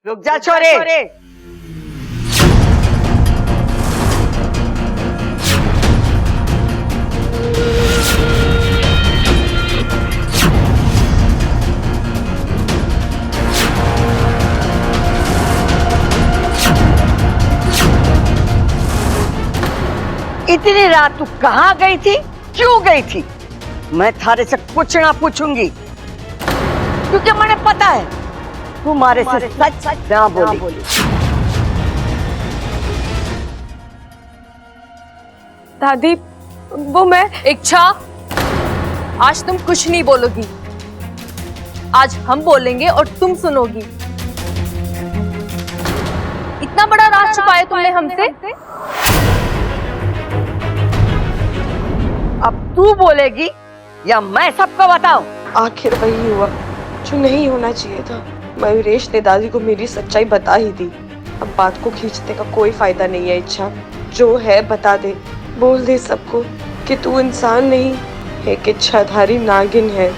रुक जा छोरे। इतनी रात तू कहाँ गई थी, क्यों गई थी? मैं थारे से कुछ ना पूछूंगी, क्योंकि मुझे पता है तुम्हारे से सच ना बोली। दादी वो मैं इच्छा, आज तुम कुछ नहीं बोलोगी। आज हम बोलेंगे और तुम सुनोगी। इतना बड़ा राज छुपाया तुमने हमसे। अब तू बोलेगी या मैं सबको बताऊं? आखिर वही हुआ जो नहीं होना चाहिए था। मयूरेश ने दादी को मेरी सच्चाई बता ही दी। अब बात को खींचने का कोई फायदा नहीं है। इच्छा, जो है बता दे, बोल दे सबको कि तू इंसान नहीं, एक इच्छाधारी नागिन है।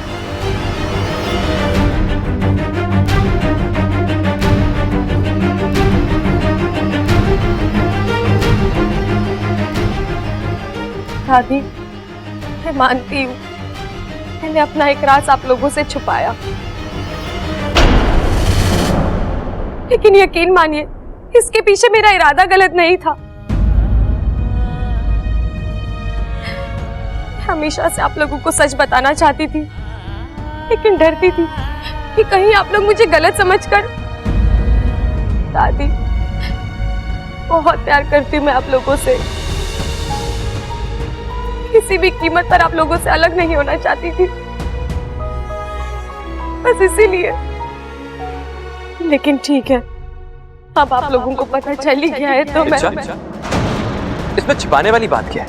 दादी, मैं मानती हूँ मैंने अपना एक राज आप लोगों से छुपाया, लेकिन यकीन मानिए इसके पीछे मेरा इरादा गलत नहीं था। हमेशा से आप लोगों को सच बताना चाहती थी, लेकिन डरती थी कि कहीं आप लोग मुझे गलत समझकर। दादी, बहुत प्यार करती हूँ मैं आप लोगों से, किसी भी कीमत पर आप लोगों से अलग नहीं होना चाहती थी, बस इसीलिए। लेकिन ठीक है, अब आप लोगों को पता चल ही गया है तो मैं इसमें छिपाने वाली बात क्या है?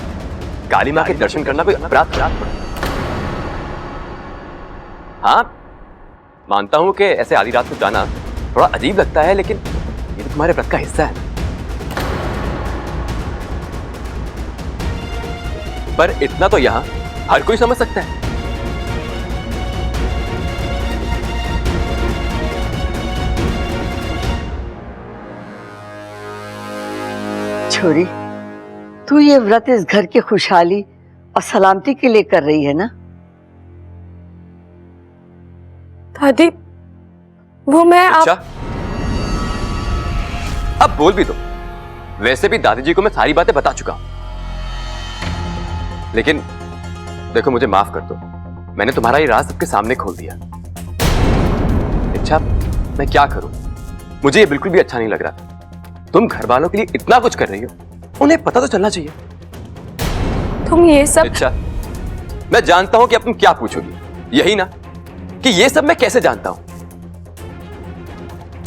काली माँ के दर्शन करना कोई अपराध? हाँ, मानता हूं कि ऐसे आधी रात को जाना थोड़ा अजीब लगता है, लेकिन ये तो तुम्हारे व्रत का हिस्सा है। पर इतना तो यहाँ हर कोई समझ सकता है। छोरी, तू ये व्रत इस घर की खुशहाली और सलामती के लिए कर रही है ना? दादी, वो मैं अच्छा, अब बोल भी दो। वैसे भी दादी जी को मैं सारी बातें बता चुका हूं, लेकिन देखो, मुझे माफ कर दो। मैंने तुम्हारा ये राज सबके सामने खोल दिया। अच्छा, मैं क्या करूं? मुझे ये बिल्कुल भी अच्छा नहीं लग रहा था। तुम घर वालों के लिए इतना कुछ कर रही हो, उन्हें पता तो चलना चाहिए। तुम ये सब। अच्छा, मैं जानता हूं कि अब तुम क्या पूछोगी, यही ना कि ये सब मैं कैसे जानता हूं।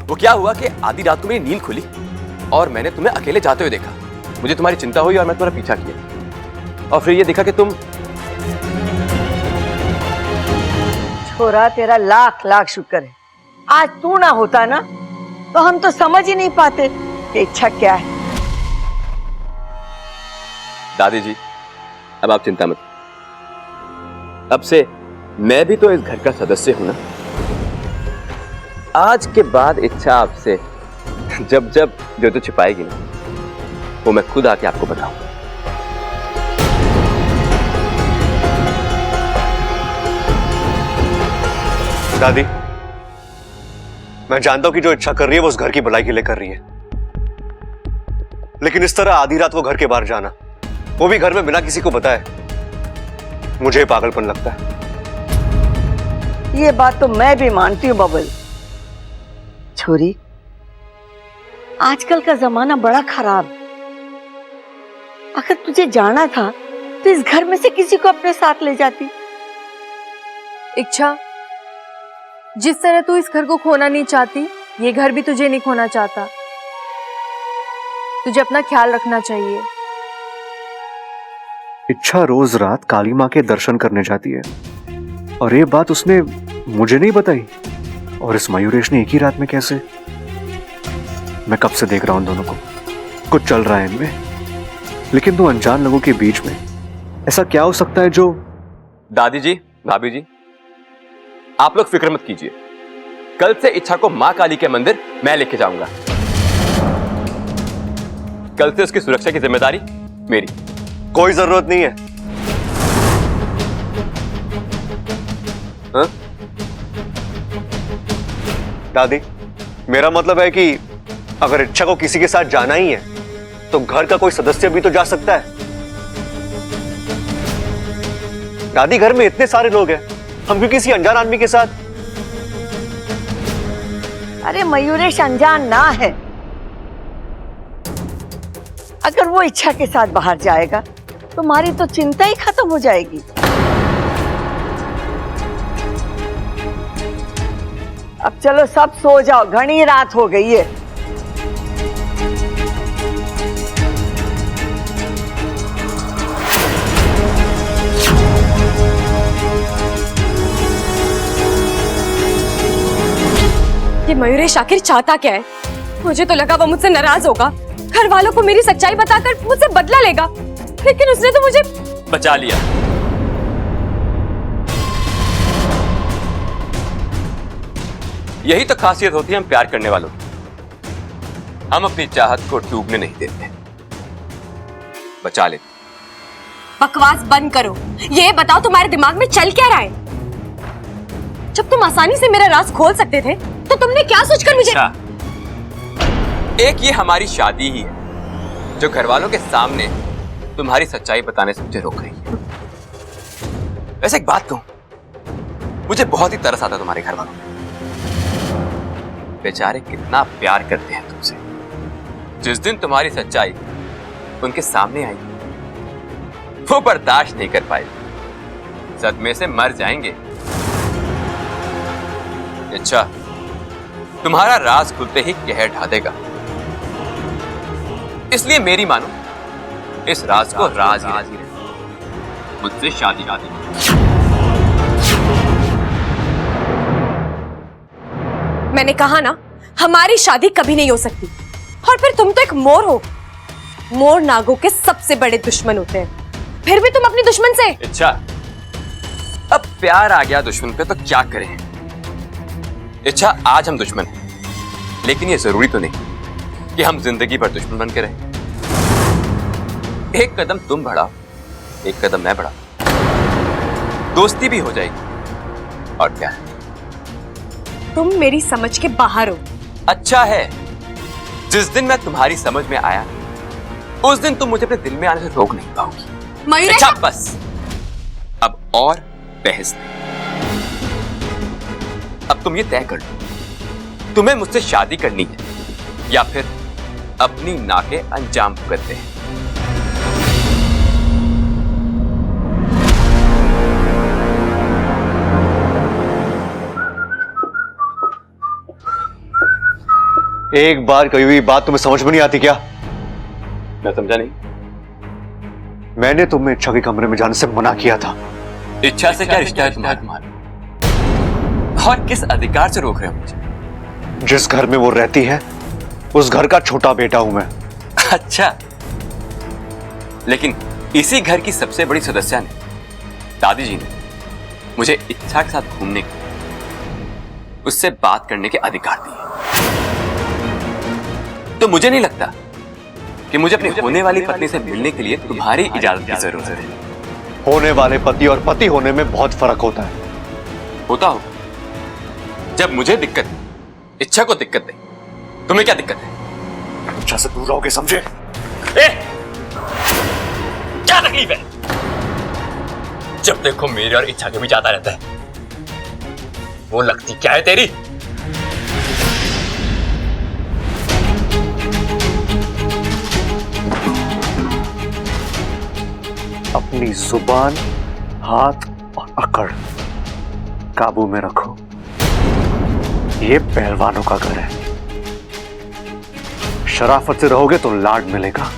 वो क्या हुआ कि आधी रात को मेरी नींद खुली और मैंने तुम्हें अकेले जाते हुए देखा। मुझे तुम्हारी चिंता हुई और मैं तुम्हारा पीछा किया, और फिर ये देखा कि तुम। छोरा, तेरा लाख लाख शुक्र है आज तू ना होता ना, तो हम तो समझ ही नहीं पाते कि इच्छा क्या है। दादी जी, अब आप चिंता मत। अब से मैं भी तो इस घर का सदस्य हूं ना। आज के बाद इच्छा आपसे जब जब जो छिपाएगी ना, वो मैं खुद आके आपको बताऊंगा। दादी, मैं जानता हूं कि जो इच्छा कर रही है वो उस घर की भलाई के लिए कर रही है, लेकिन इस तरह आधी रात को घर के बाहर जाना, वो भी घर में बिना किसी को बताए, मुझे पागलपन लगता है। ये बात तो मैं भी मानती हूँ बबल। छोरी, आजकल का जमाना बड़ा खराब। अगर तुझे जाना था तो इस घर में से किसी को अपने साथ ले जाती। इच्छा, जिस तरह तू इस घर को खोना नहीं चाहती, ये घर भी तुझे नहीं खोना चाहता। तुझे अपना ख्याल रखना चाहिए। इच्छा रोज रात काली माँ के दर्शन करने जाती है, और ये बात उसने मुझे नहीं बताई। और इस मयूरेश ने एक ही रात में कैसे? मैं कब से देख रहा हूं दोनों को, कुछ चल रहा है इनमें, लेकिन दो अनजान लोगों के बीच में ऐसा क्या हो सकता है जो। दादी जी, भाभी जी, आप लोग फिक्र मत कीजिए। कल से इच्छा को मां काली के मंदिर मैं लेके जाऊंगा। कल से उसकी सुरक्षा की जिम्मेदारी मेरी। कोई जरूरत नहीं है। हाँ? दादी, मेरा मतलब है कि अगर इच्छा को किसी के साथ जाना ही है तो घर का कोई सदस्य भी तो जा सकता है। दादी, घर में इतने सारे लोग हैं, हम क्यों किसी अनजान आदमी के साथ? अरे मयूरेश अनजान ना है। अगर वो इच्छा के साथ बाहर जाएगा तो तुम्हारी तो चिंता ही खत्म हो जाएगी। अब चलो सब सो जाओ, घनी रात हो गई है। ये मयूरेश आखिर चाहता क्या है? मुझे तो लगा वो मुझसे नाराज होगा, घर वालों को मेरी सच्चाई बताकर मुझसे बदला लेगा, लेकिन उसने तो मुझे बचा लिया। यही तो खासियत होती है हम प्यार करने वालों की। हम अपनी चाहत को डूबने नहीं देते, बचा लेते। बकवास बंद करो। ये बताओ तुम्हारे दिमाग में चल क्या रहा है? जब तुम आसानी से मेरा राज खोल सकते थे तो तुमने क्या सोचकर मुझे? एक ये हमारी शादी ही है जो घर वालों के सामने तुम्हारी सच्चाई बताने से मुझे रोक रही है। वैसे एक बात कहूं, मुझे बहुत ही तरस आता तुम्हारे घर वालों पे। बेचारे कितना प्यार करते हैं तुमसे। जिस दिन तुम्हारी सच्चाई उनके सामने आई वो बर्दाश्त नहीं कर पाए, सदमे से मर जाएंगे। अच्छा, तुम्हारा राज खुलते ही कहर ढा देगा, इसलिए मेरी मानो इस राज को राज ही रहे। मुझसे शादी। मैंने कहा ना, हमारी शादी कभी नहीं हो सकती। और फिर तुम तो एक मोर हो। मोर नागों के सबसे बड़े दुश्मन होते हैं, फिर भी तुम अपनी दुश्मन से। अच्छा, अब प्यार आ गया दुश्मन पे तो क्या करें? अच्छा, आज हम दुश्मन हैं, लेकिन ये जरूरी तो नहीं कि हम जिंदगी भर दुश्मन बन के रहें। एक कदम तुम बढ़ाओ, एक कदम मैं बढ़ाऊं, दोस्ती भी हो जाएगी। और क्या, तुम मेरी समझ के बाहर हो। अच्छा है, जिस दिन मैं तुम्हारी समझ में आया उस दिन तुम मुझे अपने दिल में आने से रोक नहीं पाओगी। मयूरेश, अच्छा बस, अब और बहस नहीं। अब तुम ये तय कर लो, तुम्हें मुझसे शादी करनी है या फिर अपनी नाके अंजाम भुगतते हैं। एक बार कही हुई बात तुम्हें समझ में नहीं आती क्या? मैं समझा नहीं। मैंने तुम्हें इच्छा के कमरे में जाने से मना किया था। इच्छा से क्या रिश्ता है तुम्हारा? और किस अधिकार से रोक रहे हो मुझे? जिस घर में वो रहती है उस घर का छोटा बेटा हूं मैं। अच्छा, लेकिन इसी घर की सबसे बड़ी सदस्य ने, दादी जी ने, मुझे इच्छा के साथ घूमने के, उससे बात करने के अधिकार दिए। तो मुझे नहीं लगता कि मुझे अपनी होने वाली पत्नी से मिलने के लिए तुम्हारी इजाजत की जरूरत है। होने वाले पति और पति होने में बहुत फर्क होता है। होता हो, जब मुझे दिक्कत है, इच्छा को दिक्कत नहीं, तुम्हें क्या दिक्कत है? इच्छा से दूर रहोगे, समझे? क्या तकलीफ है? जब देखो मेरी और इच्छा के बीच आता रहता है। वो लगती क्या है तेरी? अपनी जुबान, हाथ और अकड़ काबू में रखो। ये पहलवानों का घर है। शराफत से रहोगे तो लाड मिलेगा।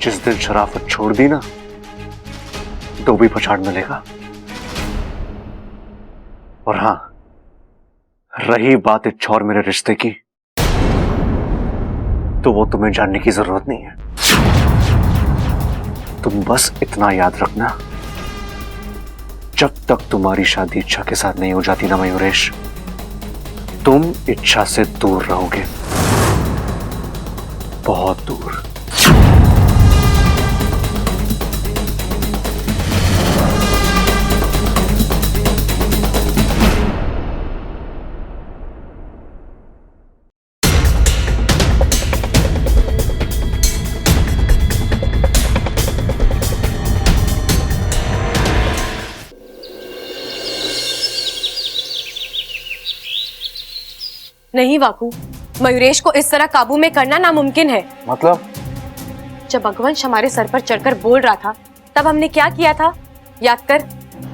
जिस दिन शराफत छोड़ दी ना, तो भी पछाड़ मिलेगा। और हां, रही बात इच्छा और मेरे रिश्ते की, तो वो तुम्हें जानने की जरूरत नहीं है। तुम बस इतना याद रखना, जब तक तुम्हारी शादी इच्छा के साथ नहीं हो जाती ना मयूरेश, तुम इच्छा से दूर रहोगे, बहुत दूर। नहीं वाकू, मयूरेश को इस तरह काबू में करना नामुमकिन है। मतलब? जब अगवंश हमारे सर पर चढ़कर बोल रहा था तब हमने क्या किया था, याद कर।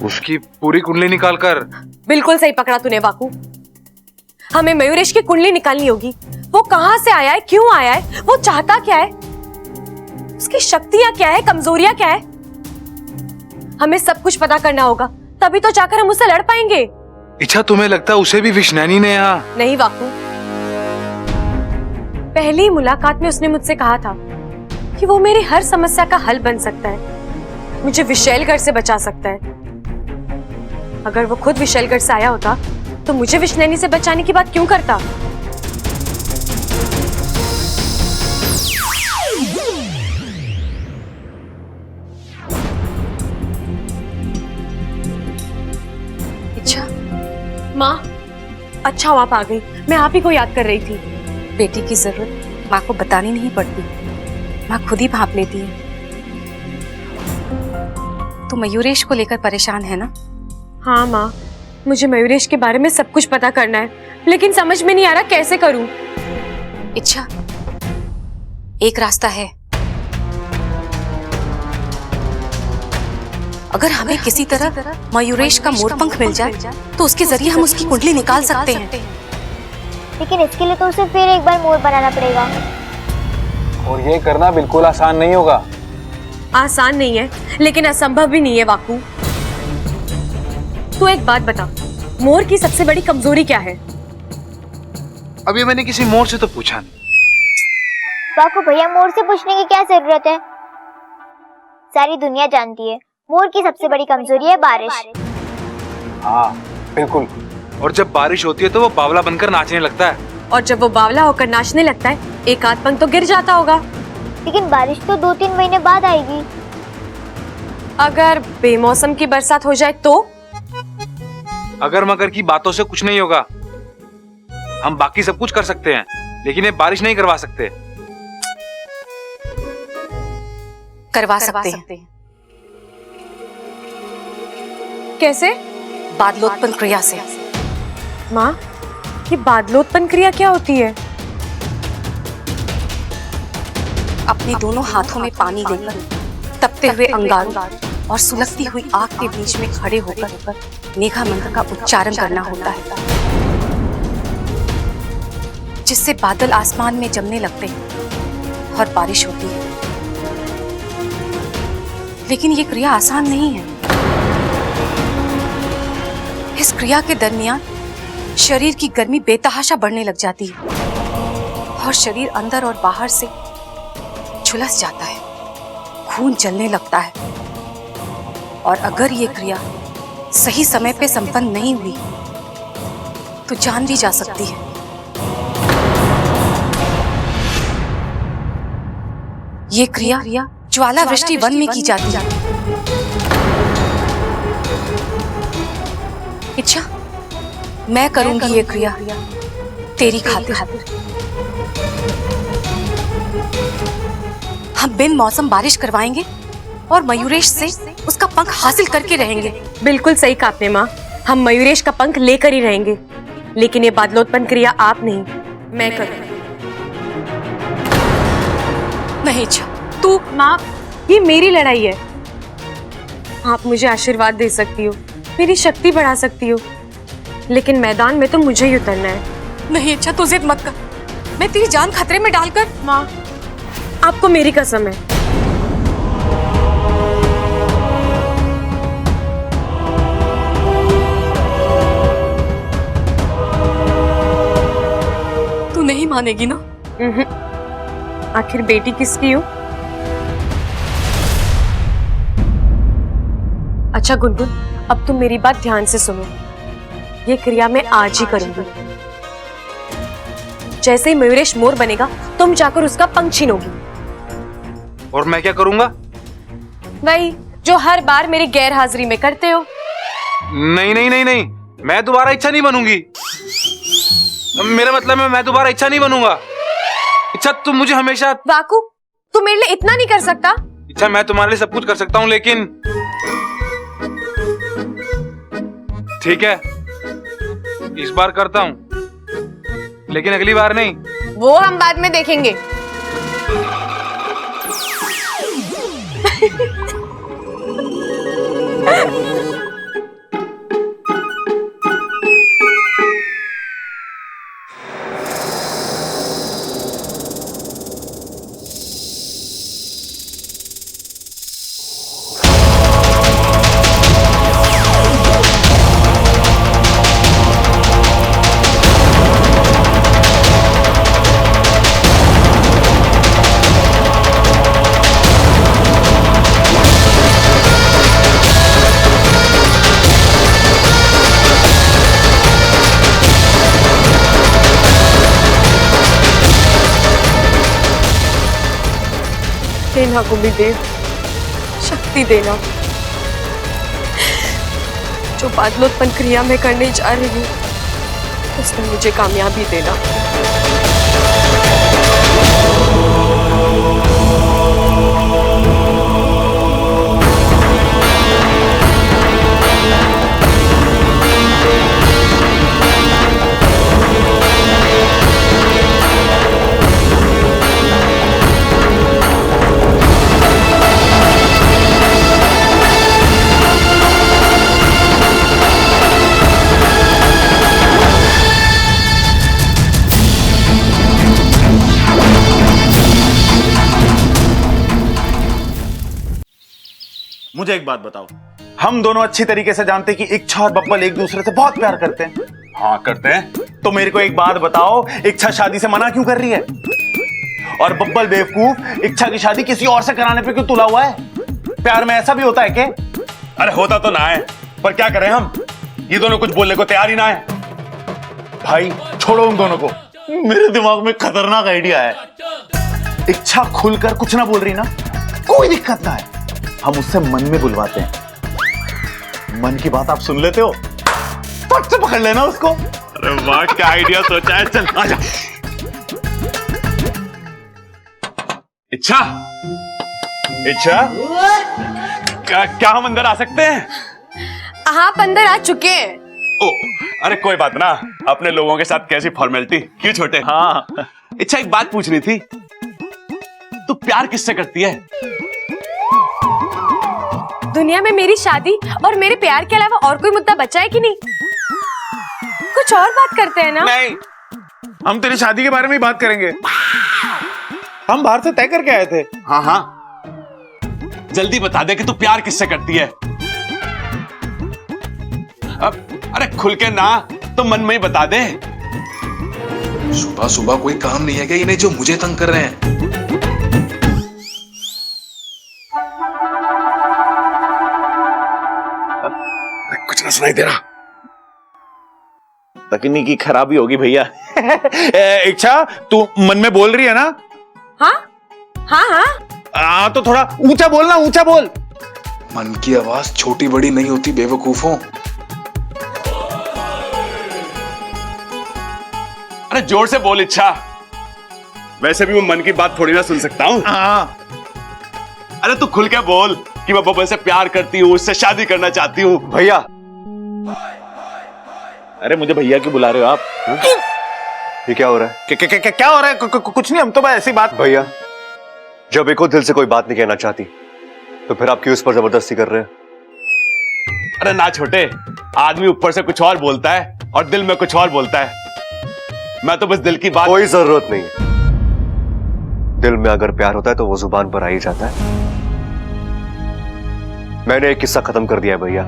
उसकी पूरी कुंडली निकालकर। बिल्कुल सही पकड़ा तूने वाकू। हमें मयूरेश की कुंडली निकालनी होगी। वो कहां से आया है, क्यों आया है, वो चाहता क्या है, उसकी शक्तियां क्या है, कमजोरियां क्या है, हमें सब कुछ पता करना होगा, तभी तो जाकर हम उससे लड़ पाएंगे। इच्छा, तुम्हें लगता है उसे भी विष्णैनी ने यहाँ? नहीं वाकू, पहली मुलाकात में उसने मुझसे कहा था कि वो मेरी हर समस्या का हल बन सकता है, मुझे विशैलगढ़ से बचा सकता है। अगर वो खुद विशैलगढ़ से आया होता तो मुझे विष्णैनी से बचाने की बात क्यों करता? माँ, अच्छा हुआ आप आ गई, मैं आप ही को याद कर रही थी। बेटी की जरूरत माँ को बतानी नहीं पड़ती, माँ खुद ही भांप लेती है। तो मयूरेश को लेकर परेशान है ना? हाँ माँ, मुझे मयूरेश के बारे में सब कुछ पता करना है, लेकिन समझ में नहीं आ रहा कैसे करूं। इच्छा, एक रास्ता है। अगर हमें किसी तरह मयूरेश का मोरपंख मिल जाए तो उसके जरिए हम उसकी कुंडली निकाल सकते हैं। लेकिन इसके लिए तो उसे फिर एक बार मोर बनाना पड़ेगा, और ये करना बिल्कुल आसान नहीं होगा। आसान नहीं है, लेकिन असंभव भी नहीं है वाकू। तू एक बात बता, मोर की सबसे बड़ी कमजोरी क्या है? अभी मैंने किसी मोर से तो पूछा नहीं। वाकू भैया, मोर से पूछने की क्या जरूरत है, सारी दुनिया जानती है मोर की सबसे बड़ी कमजोरी है बारिश। हाँ बिल्कुल, और जब बारिश होती है तो वो बावला बनकर नाचने लगता है। और जब वो बावला होकर नाचने लगता है, एक आध पंख तो गिर जाता होगा। लेकिन बारिश तो 2-3 महीने बाद आएगी। अगर बेमौसम की बरसात हो जाए तो? अगर मगर की बातों से कुछ नहीं होगा। हम बाकी सब कुछ कर सकते हैं, लेकिन ये बारिश नहीं करवा सकते। करवा सकते हैं। कैसे? बादलोत्पन्न क्रिया से। माँ, ये बादलोत्पन्न क्रिया क्या होती है? अपने दोनों हाथों में पानी लेकर तपते हुए अंगारों और सुलगती हुई आग के बीच में खड़े होकर मेघा मंत्र का उच्चारण करना होता है, जिससे बादल आसमान में जमने लगते हैं और बारिश होती है। लेकिन ये क्रिया आसान नहीं है। इस क्रिया के दरमियान शरीर की गर्मी बेतहाशा बढ़ने लग जाती है और शरीर अंदर और बाहर से झुलस जाता है, खून जलने लगता है। और अगर ये क्रिया सही समय पे संपन्न नहीं हुई तो जान भी जा सकती है। ये क्रिया ज्वालावृष्टि वन में की जाती है। इच्छा, मैं करूंगी ये क्रिया तेरी खातिर। हम बिन मौसम बारिश करवाएंगे और मयूरेश से उसका पंख हासिल करके रहेंगे। बिल्कुल सही कहा आपने माँ, हम मयूरेश का पंख लेकर ही रहेंगे, लेकिन ये बादलोत्पन्न क्रिया आप नहीं, मैं करूंगी। नहीं इच्छा, तू माँ, ये मेरी लड़ाई है। आप मुझे आशीर्वाद दे सकती हो, मेरी शक्ति बढ़ा सकती हो, लेकिन मैदान में तो मुझे ही उतरना है। नहीं इच्छा, तू जिद मत कर, मैं तेरी जान खतरे में डालकर। माँ, आपको मेरी कसम है। तू नहीं मानेगी ना? आखिर बेटी किसकी हो? अच्छा गुनगुन, अब तुम मेरी बात ध्यान से सुनो। ये क्रिया मैं आज ही करूंगी। जैसे ही मयूरेश मोर बनेगा तुम जाकर उसका पंख छीनोगी। और मैं क्या करूंगा? वही जो हर बार मेरी गैर हाजिरी में करते हो। नहीं नहीं नहीं नहीं, मैं दोबारा इच्छा नहीं बनूंगी। मेरा मतलब है मैं दोबारा इच्छा नहीं बनूंगा। इच्छा तुम मुझे हमेशा। वाकू, तू मेरे लिए इतना नहीं कर सकता? इच्छा मैं तुम्हारे लिए सब कुछ कर सकता हूँ, लेकिन ठीक है इस बार करता हूँ, लेकिन अगली बार नहीं। वो हम बाद में देखेंगे। देना गुरुदेव, शक्ति देना। जो बादलोत्पन्न क्रिया में करने जा रही हूँ उसमें मुझे कामयाबी देना। मुझे एक बात बताओ, हम दोनों अच्छी तरीके से जानते हैं कि इच्छा और बब्बल एक दूसरे से बहुत प्यार करते हैं। हाँ करते हैं। तो मेरे को एक बात बताओ, इच्छा शादी से मना क्यों कर रही है? और बब्बल बेवकूफ इच्छा की शादी किसी और से कराने पे क्यों तुला हुआ है? प्यार में ऐसा भी होता है क्या? अरे होता तो ना है, पर क्या करें हम, ये दोनों कुछ बोलने को तैयार ही ना है। भाई छोड़ो उन दोनों को, मेरे दिमाग में खतरनाक आइडिया है। इच्छा खुलकर कुछ ना बोल रही ना, कोई दिक्कत ना है, हम उससे मन में बुलवाते हैं। मन की बात आप सुन लेते हो, फट से पकड़ लेना उसको। अरे वाह क्या आइडिया सोचा है, चल आजा। इच्छा, इच्छा क्या हम अंदर आ सकते हैं? आप अंदर आ चुके हैं। ओ, अरे कोई बात ना, अपने लोगों के साथ कैसी फॉर्मेलिटी, क्यों छोटे। हाँ इच्छा एक बात पूछनी थी, तू प्यार किससे करती है? दुनिया में मेरी शादी और मेरे प्यार के अलावा और कोई मुद्दा बचा है कि नहीं? कुछ और बात करते हैं ना? नहीं, हम तेरी शादी के बारे में ही बात करेंगे। हम बाहर से तय करके आए थे। हाँ हाँ, जल्दी बता दे कि तू प्यार किससे करती है। अब अरे खुल के ना, तो मन में ही बता दे। सुबह सुबह कोई काम नहीं है क्या इन्हें जो मुझे तंग कर रहे हैं? कुछ ना सुनाई दे रहा, तकनीकी खराबी होगी भैया। इच्छा तू मन में बोल रही है ना? हाँ हाँ हाँ। तो थोड़ा ऊंचा बोल ना, ऊंचा बोल। मन की आवाज छोटी बड़ी नहीं होती बेवकूफों। अरे जोर से बोल इच्छा, वैसे भी मैं मन की बात थोड़ी ना सुन सकता हूँ। अरे तू खुल के बोल कि मैं बब्बल से प्यार करती हूँ, उससे शादी करना चाहती हूँ। भैया, अरे मुझे भैया क्यों बुला रहे हो आप? ये क्या हो रहा है? क्या हो रहा है? कुछ नहीं, हम तो बस ऐसी बात। भैया, जब एक दिल से कोई बात नहीं कहना चाहती तो फिर आप क्यों इस पर जबरदस्ती कर रहे हैं? अरे ना छोटे, आदमी ऊपर से कुछ और बोलता है और दिल में कुछ और बोलता है। मैं तो बस दिल की बात। कोई जरूरत नहीं है, दिल में अगर प्यार होता है तो वो जुबान पर आ ही जाता है। मैंने एक किस्सा खत्म कर दिया है भैया,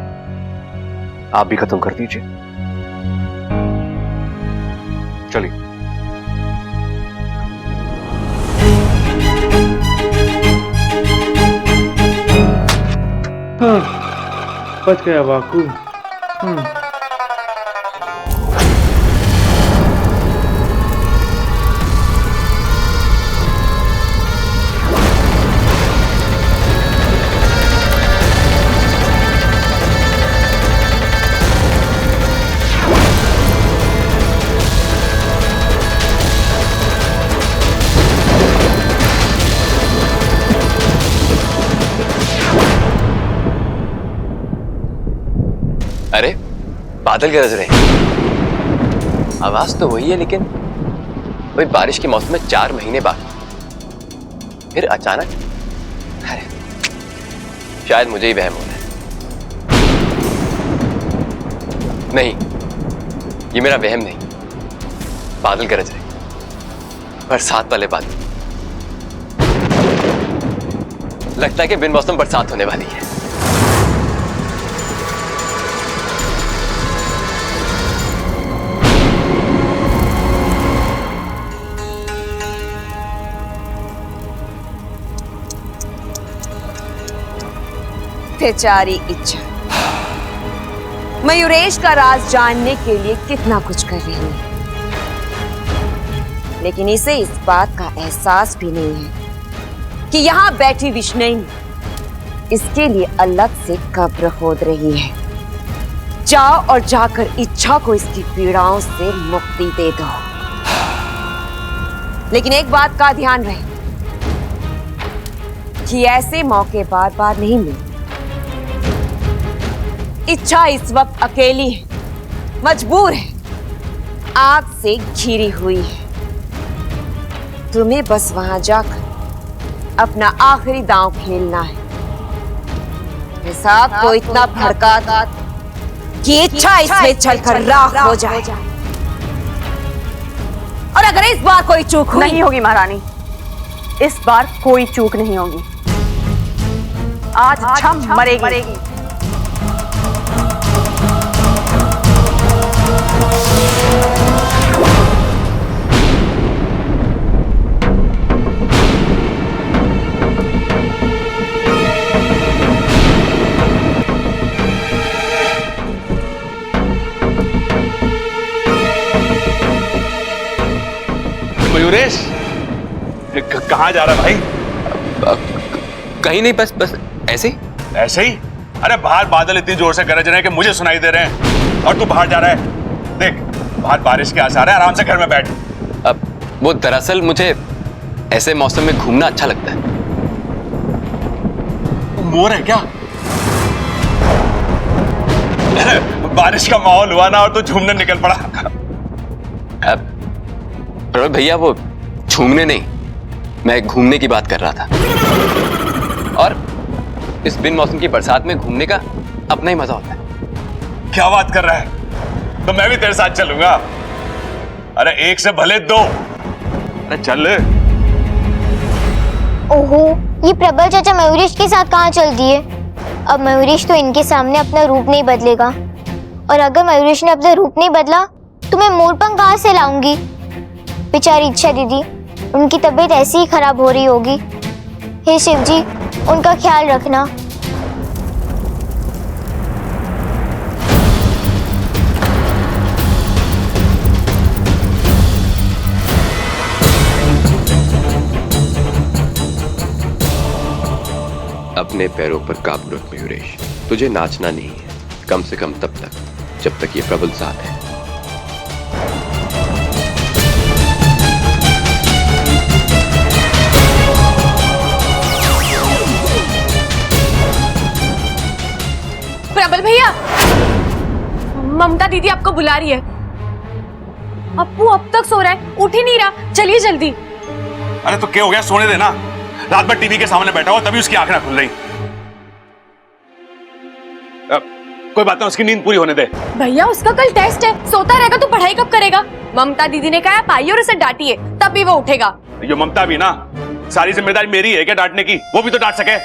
आप भी खत्म कर दीजिए। चलिए। बच गया वाकू। बादल गरज रहे हैं। आवाज तो वही है, लेकिन वही बारिश के मौसम में 4 महीने बाद फिर अचानक। अरे शायद मुझे ही वहम हो रहा है। नहीं, ये मेरा वहम नहीं, बादल गरज रहे, बरसात वाले बादल। लगता है कि बिन मौसम बरसात होने वाली है। बेचारी इच्छा मयूरेश का राज जानने के लिए कितना कुछ कर रही है, लेकिन इसे इस बात का एहसास भी नहीं है कि यहाँ बैठी विष्णु इसके लिए अलग से कब्र खोद रही है। जाओ और जाकर इच्छा को इसकी पीड़ाओं से मुक्ति दे दो। लेकिन एक बात का ध्यान रहे कि ऐसे मौके बार बार नहीं मिलते। इच्छा इस वक्त अकेली है, मजबूर है, आग से घिरी हुई है। तुम्हें बस वहां जाकर अपना आखिरी दांव खेलना है। हिसाब को इतना भड़का कि इच्छा इसमें चलकर राख हो जाए। और अगर इस बार कोई चूक हुई, नहीं होगी महारानी, इस बार कोई चूक नहीं होगी। आज इच्छा मरेगी। मयूरेश, कहाँ जा रहा है भाई? कहीं नहीं, बस ऐसे ही। ऐसे ही? अरे बाहर बादल इतनी जोर से गरज रहे हैं कि मुझे सुनाई दे रहे हैं, और तू बाहर जा रहा है। देख, बाहर बारिश के आसार है, आराम से घर में बैठ। अब वो दरअसल मुझे ऐसे मौसम में घूमना अच्छा लगता है। मोर है क्या? बारिश का माहौल हुआ ना और तू झूमने निकल पड़ा। अब प्रवीण भैया, वो झूमने नहीं, मैं घूमने की बात कर रहा था। और इस बिन मौसम की बरसात में घूमने का अपना ही मजा होता है। क्या बात कर रहा है? तो मैं भी तेरे साथ चलूंगा। अरे एक से भले 2। अरे चल। ओहो, ये प्रबल चाचा मयूरेश के साथ कहाँ चल दिए? अब मयूरेश तो इनके सामने अपना रूप नहीं बदलेगा, और अगर मयूरेश ने अपना रूप नहीं बदला तो मैं मोरपंख कहाँ से लाऊंगी? बेचारी इच्छा दीदी, उनकी तबीयत ऐसी ही खराब हो रही होगी। हे शिव जी, उनका ख्याल रखना। अपने पैरों पर काबू रख मयूरेश, तुझे नाचना नहीं है, कम से कम तब तक जब तक ये प्रबल साथ है। प्रबल भैया, ममता दीदी आपको बुला रही है। अप्पू अब तक सो रहा है, उठ ही नहीं रहा, चलिए जल्दी। अरे तो क्या हो गया? सोने देना। रात भर टीवी के सामने बैठा हुआ, तभी उसकी आंखें ना खुल रही। कोई बात नहीं, उसकी नींद पूरी होने दे। भैया, उसका कल टेस्ट है, सोता रहेगा तो पढ़ाई कब करेगा? ममता दीदी ने कहा आप आइए और उसे डांटिए, तभी वो उठेगा। ये ममता भी ना, सारी जिम्मेदारी मेरी है क्या डांटने की? वो भी तो डांट सके।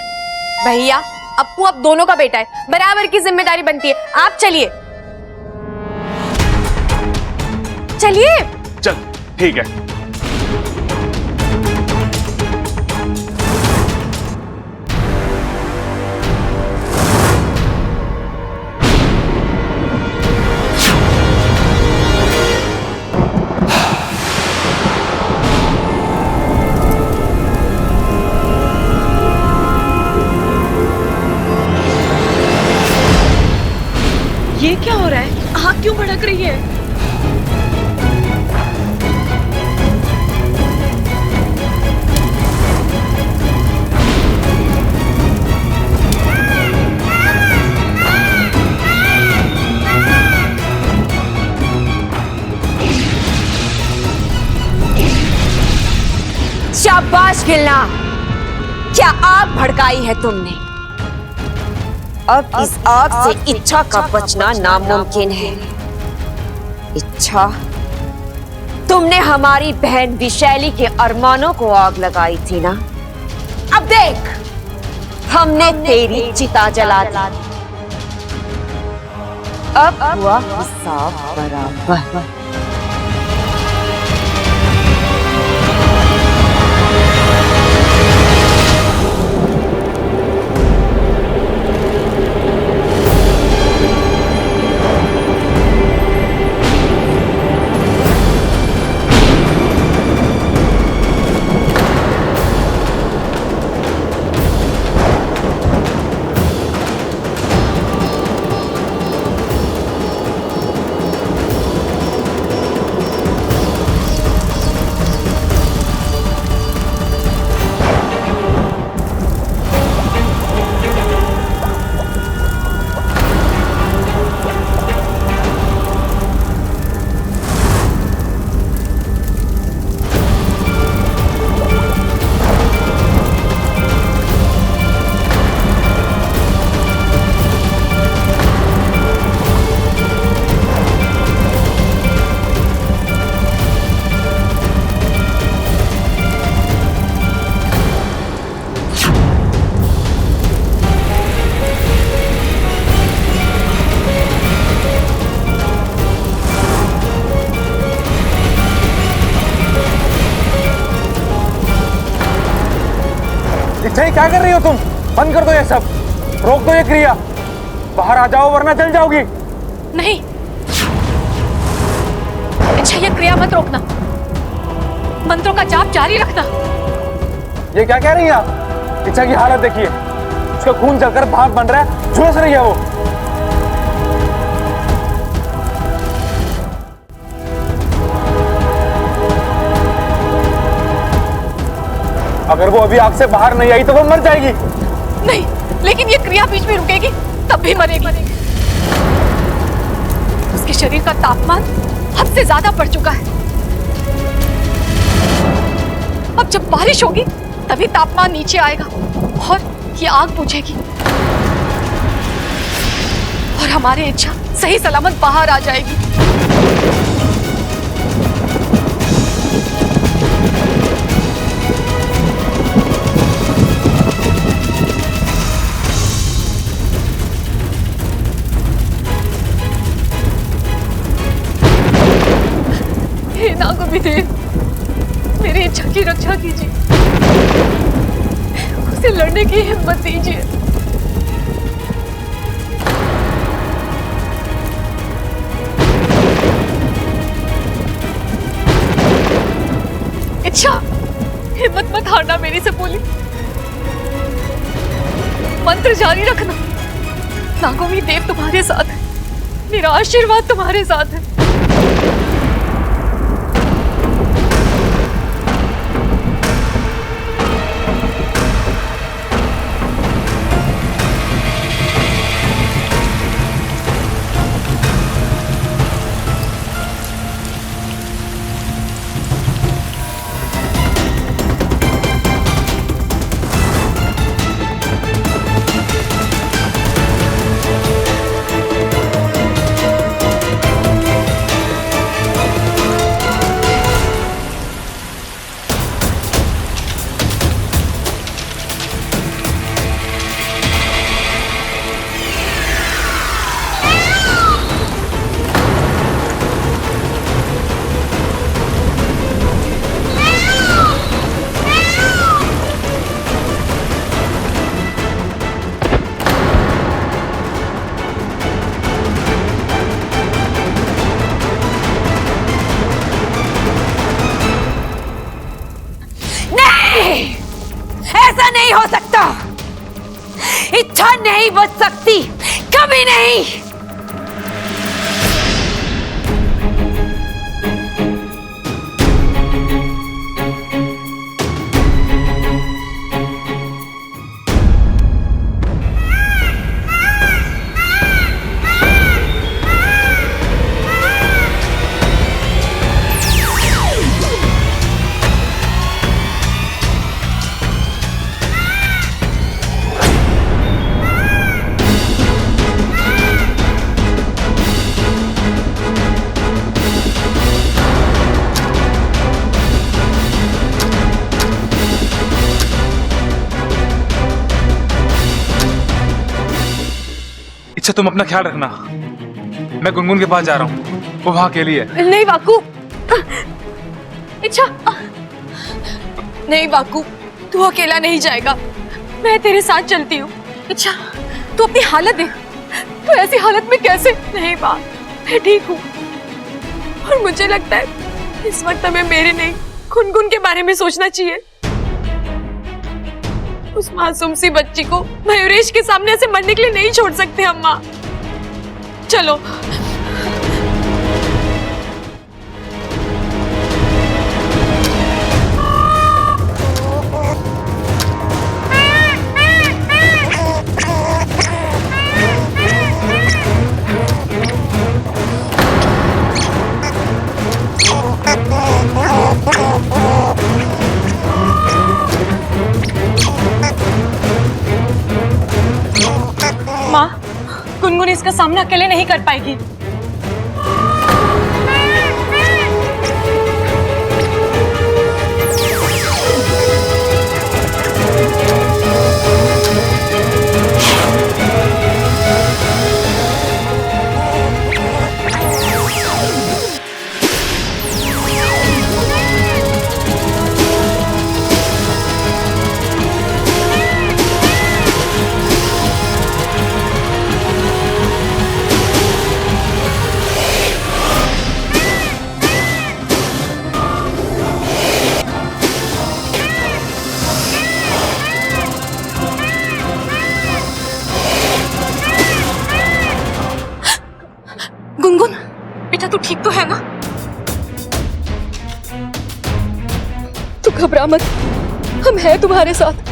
भैया, अप्पू अब दोनों का बेटा है, बराबर की जिम्मेदारी बनती है। आप चलिए चलिए। चल ठीक है। ये क्या हो रहा है? आग क्यों भड़क रही है? शाबाश गिलना, क्या आग भड़काई है तुमने। अब इस आग से इच्छा का बचना नामुमकिन है। इच्छा, तुमने हमारी बहन विशैली के अरमानों को आग लगाई थी ना। अब देख, हमने तेरी चिता जला दी। अब हुआ हिसाब बराबर। क्या कर रही हो तुम? बंद कर दो ये सब, रोक दो ये क्रिया। बाहर आ जाओ वरना जल जाओगी। नहीं, अच्छा ये क्रिया मत रोकना, मंत्रों का जाप जारी रखना। ये क्या कह रही हैं आप? इच्छा की हालत देखिए, उसका खून जलकर भाप बन रहा है, झुलस रही है वो। अगर वो अभी आग से बाहर नहीं आई तो वो मर जाएगी। नहीं, लेकिन ये क्रिया बीच में रुकेगी तब भी मरेगी। उसके शरीर का तापमान हद से ज्यादा बढ़ चुका है। अब जब बारिश होगी तभी तापमान नीचे आएगा और ये आग बुझेगी और हमारी इच्छा सही सलामत बाहर आ जाएगी। नागोविदेव, मेरी इच्छा की रक्षा कीजिए, उसे लड़ने की हिम्मत दीजिए। इच्छा, हिम्मत मत हारना, मेरी से बोली। मंत्र जारी रखना। नागोवी देव तुम्हारे साथ है, मेरा आशीर्वाद तुम्हारे साथ है। ऐसा नहीं हो सकता। इच्छा नहीं बच सकती, कभी नहीं। इच्छा तुम अपना ख्याल रखना, मैं गुनगुन के पास जा रहा हूँ, वो वहां अकेली है। नहीं बाकू, इच्छा नहीं बाकू, तू अकेला नहीं जाएगा, मैं तेरे साथ चलती हूँ। इच्छा तू अपनी हालत देख, तू ऐसी हालत में कैसे? नहीं माँ, मैं ठीक हूँ और मुझे लगता है इस वक्त हमें मेरे नहीं गुनगुन के बारे में सोचना चाहिए। उस मासूम सी बच्ची को मयूरेश के सामने ऐसे मरने के लिए नहीं छोड़ सकते हम माँ। चलो माँ, गुनगुन इसका सामना अकेले नहीं कर पाएगी। गुनगुन बेटा, तू ठीक तो है ना? तू घबरा मत, हम हैं तुम्हारे साथ।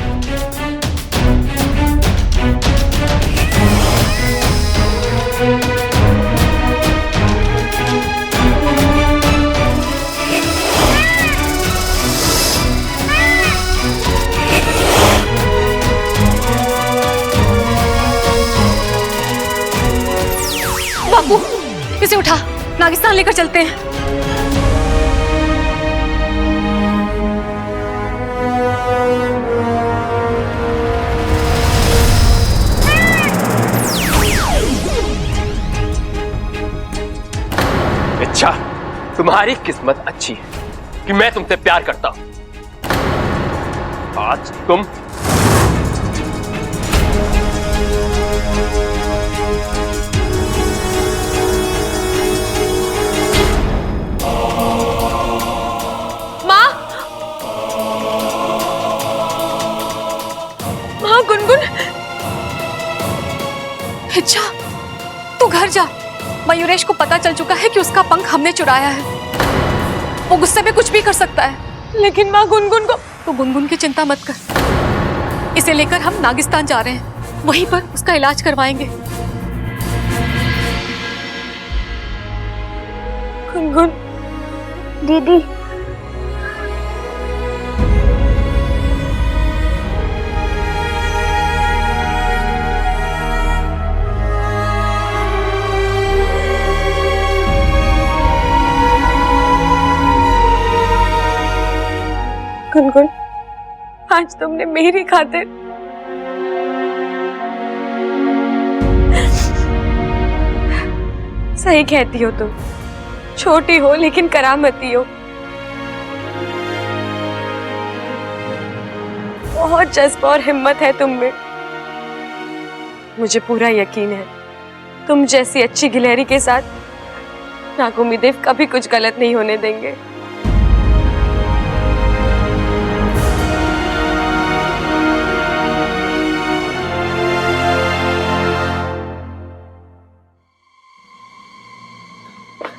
बाबू, इसे उठा, नागिस्तान लेकर चलते हैं। अच्छा, तुम्हारी किस्मत अच्छी है कि मैं तुमसे प्यार करता हूं। आज तुम गुनगुन, इच्छा तू घर जा। मयूरेश को पता चल चुका है कि उसका पंख हमने चुराया है। वो गुस्से में कुछ भी कर सकता है। लेकिन माँ, गुनगुन को तो गुनगुन की चिंता मत कर। इसे लेकर हम नागिस्तान जा रहे हैं, वहीं पर उसका इलाज करवाएंगे। गुनगुन दीदी, गुनगुन, आज तुमने मेरी खातिर सही कहती हो तुम, छोटी हो लेकिन करामती हो। बहुत जज्बा और हिम्मत है तुम में। मुझे पूरा यकीन है तुम जैसी अच्छी गिलहरी के साथ नागोमीदेव कभी कुछ गलत नहीं होने देंगे।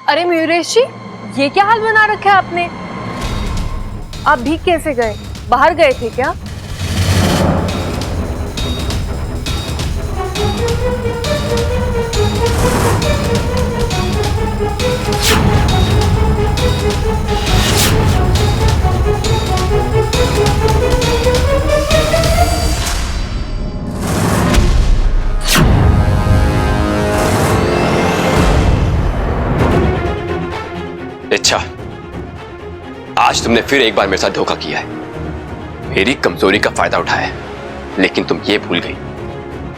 अरे मयूरेश जी, ये क्या हाल बना रखा है आपने? आप भीग कैसे गए? बाहर गए थे क्या? अच्छा, आज तुमने फिर एक बार मेरे साथ धोखा किया है, मेरी कमजोरी का फायदा उठाया है। लेकिन तुम ये भूल गई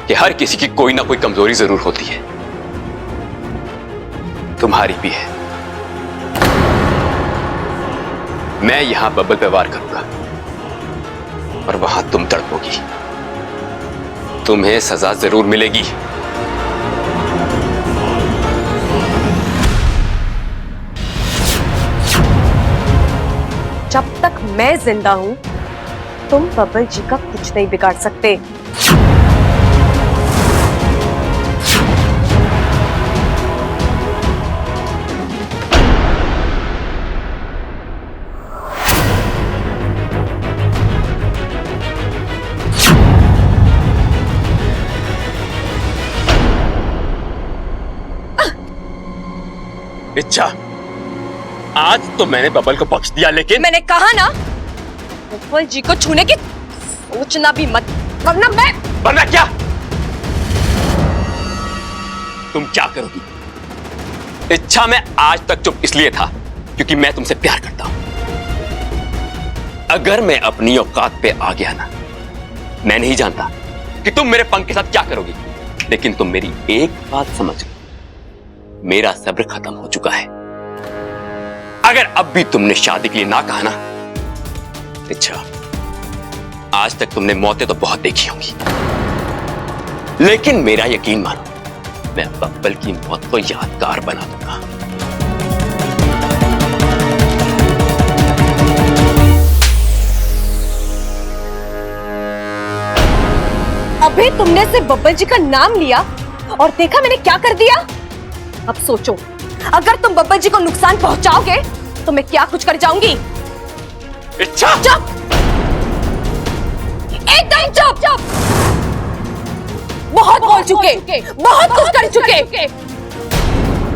कि हर किसी की कोई ना कोई कमजोरी जरूर होती है, तुम्हारी भी है। मैं यहां बब्बल पे वार करूंगा और वहां तुम तड़पोगी। तुम्हें सजा जरूर मिलेगी। जब तक मैं जिंदा हूं, तुम बब्बल जी का कुछ नहीं बिगाड़ सकते। इच्छा, आज तो मैंने बब्बल को बख्श दिया, लेकिन मैंने कहा ना, बब्बल जी को छूने की सोचना भी मत, वरना क्या? तुम क्या करोगी? इच्छा, मैं आज तक चुप इसलिए था क्योंकि मैं तुमसे प्यार करता हूं। अगर मैं अपनी औकात पे आ गया ना, मैं नहीं जानता कि तुम मेरे पंख के साथ क्या करोगी, लेकिन तुम मेरी एक बात समझ लो, मेरा सब्र खत्म हो चुका है। अगर अब भी तुमने शादी के लिए ना कहा ना, अच्छा, आज तक तुमने मौतें तो बहुत देखी होंगी, लेकिन मेरा यकीन मानो, मैं बब्बल की मौत को यादगार बना दूंगा। अभी तुमने से बब्बल जी का नाम लिया और देखा मैंने क्या कर दिया। अब सोचो, अगर तुम बब्बल जी को नुकसान पहुंचाओगे तो मैं क्या कुछ कर जाऊंगी। इच्छा, चुप, एकदम चुप। बहुत बोल चुके, बहुत कुछ कर चुके।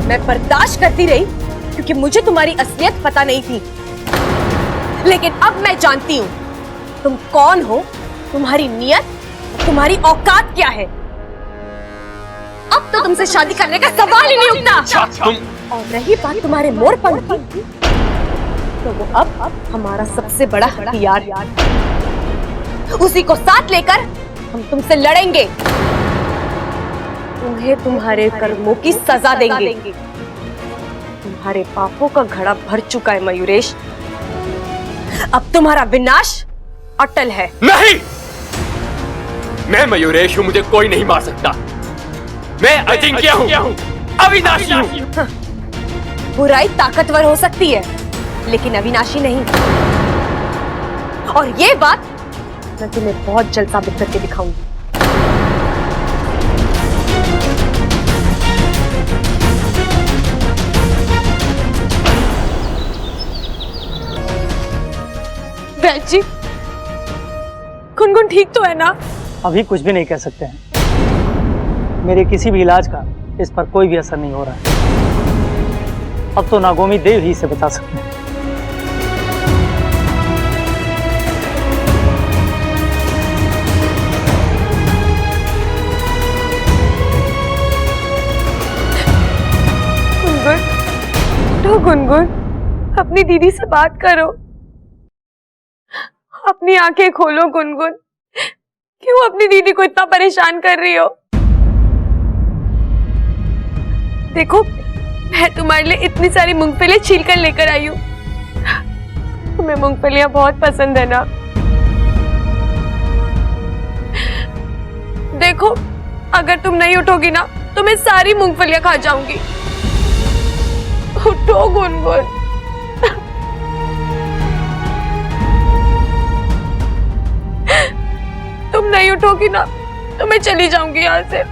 मैं बर्दाश्त करती रही क्योंकि मुझे तुम्हारी असलियत पता नहीं थी, लेकिन अब मैं जानती हूं तुम कौन हो, तुम्हारी नियत, तुम्हारी औकात क्या है। अब तो तुमसे शादी करने का सवाल ही नहीं उठता। और रही बात तुम्हारे मोरपंख की, तो वो अब हमारा सबसे बड़ा हथियार, उसी को साथ लेकर हम तुमसे लड़ेंगे, तुम्हें तुम्हारे कर्मों की सजा देंगे। तुम्हारे पापों का घड़ा भर चुका है मयूरेश, अब तुम्हारा विनाश अटल है। नहीं, मैं मयूरेश हूं, मुझे कोई नहीं मार सकता। मैं अजिंक्य हूं, अविनाशी हूं। बुराई ताकतवर हो सकती है लेकिन अविनाशी नहीं, और ये बात मैं तुम्हें बहुत जल्द साबित करके दिखाऊंगी। वैद्य जी, गुनगुन ठीक तो है ना? अभी कुछ भी नहीं कह सकते हैं। मेरे किसी भी इलाज का इस पर कोई भी असर नहीं हो रहा है। अब तो नागोमी देव ही इसे बचा सकते हैं। गुनगुन, तो गुनगुन, अपनी दीदी से बात करो, अपनी आंखें खोलो गुनगुन। क्यों अपनी दीदी को इतना परेशान कर रही हो? देखो, मैं तुम्हारे लिए इतनी सारी मूंगफलियां छील कर लेकर आई हूँ। तुम्हें मूंगफलियां बहुत पसंद है ना? देखो, अगर तुम नहीं उठोगी ना तो मैं सारी मूंगफलियां खा जाऊंगी। उठो गुनगुन। तुम नहीं उठोगी ना तो मैं चली जाऊंगी यहाँ से।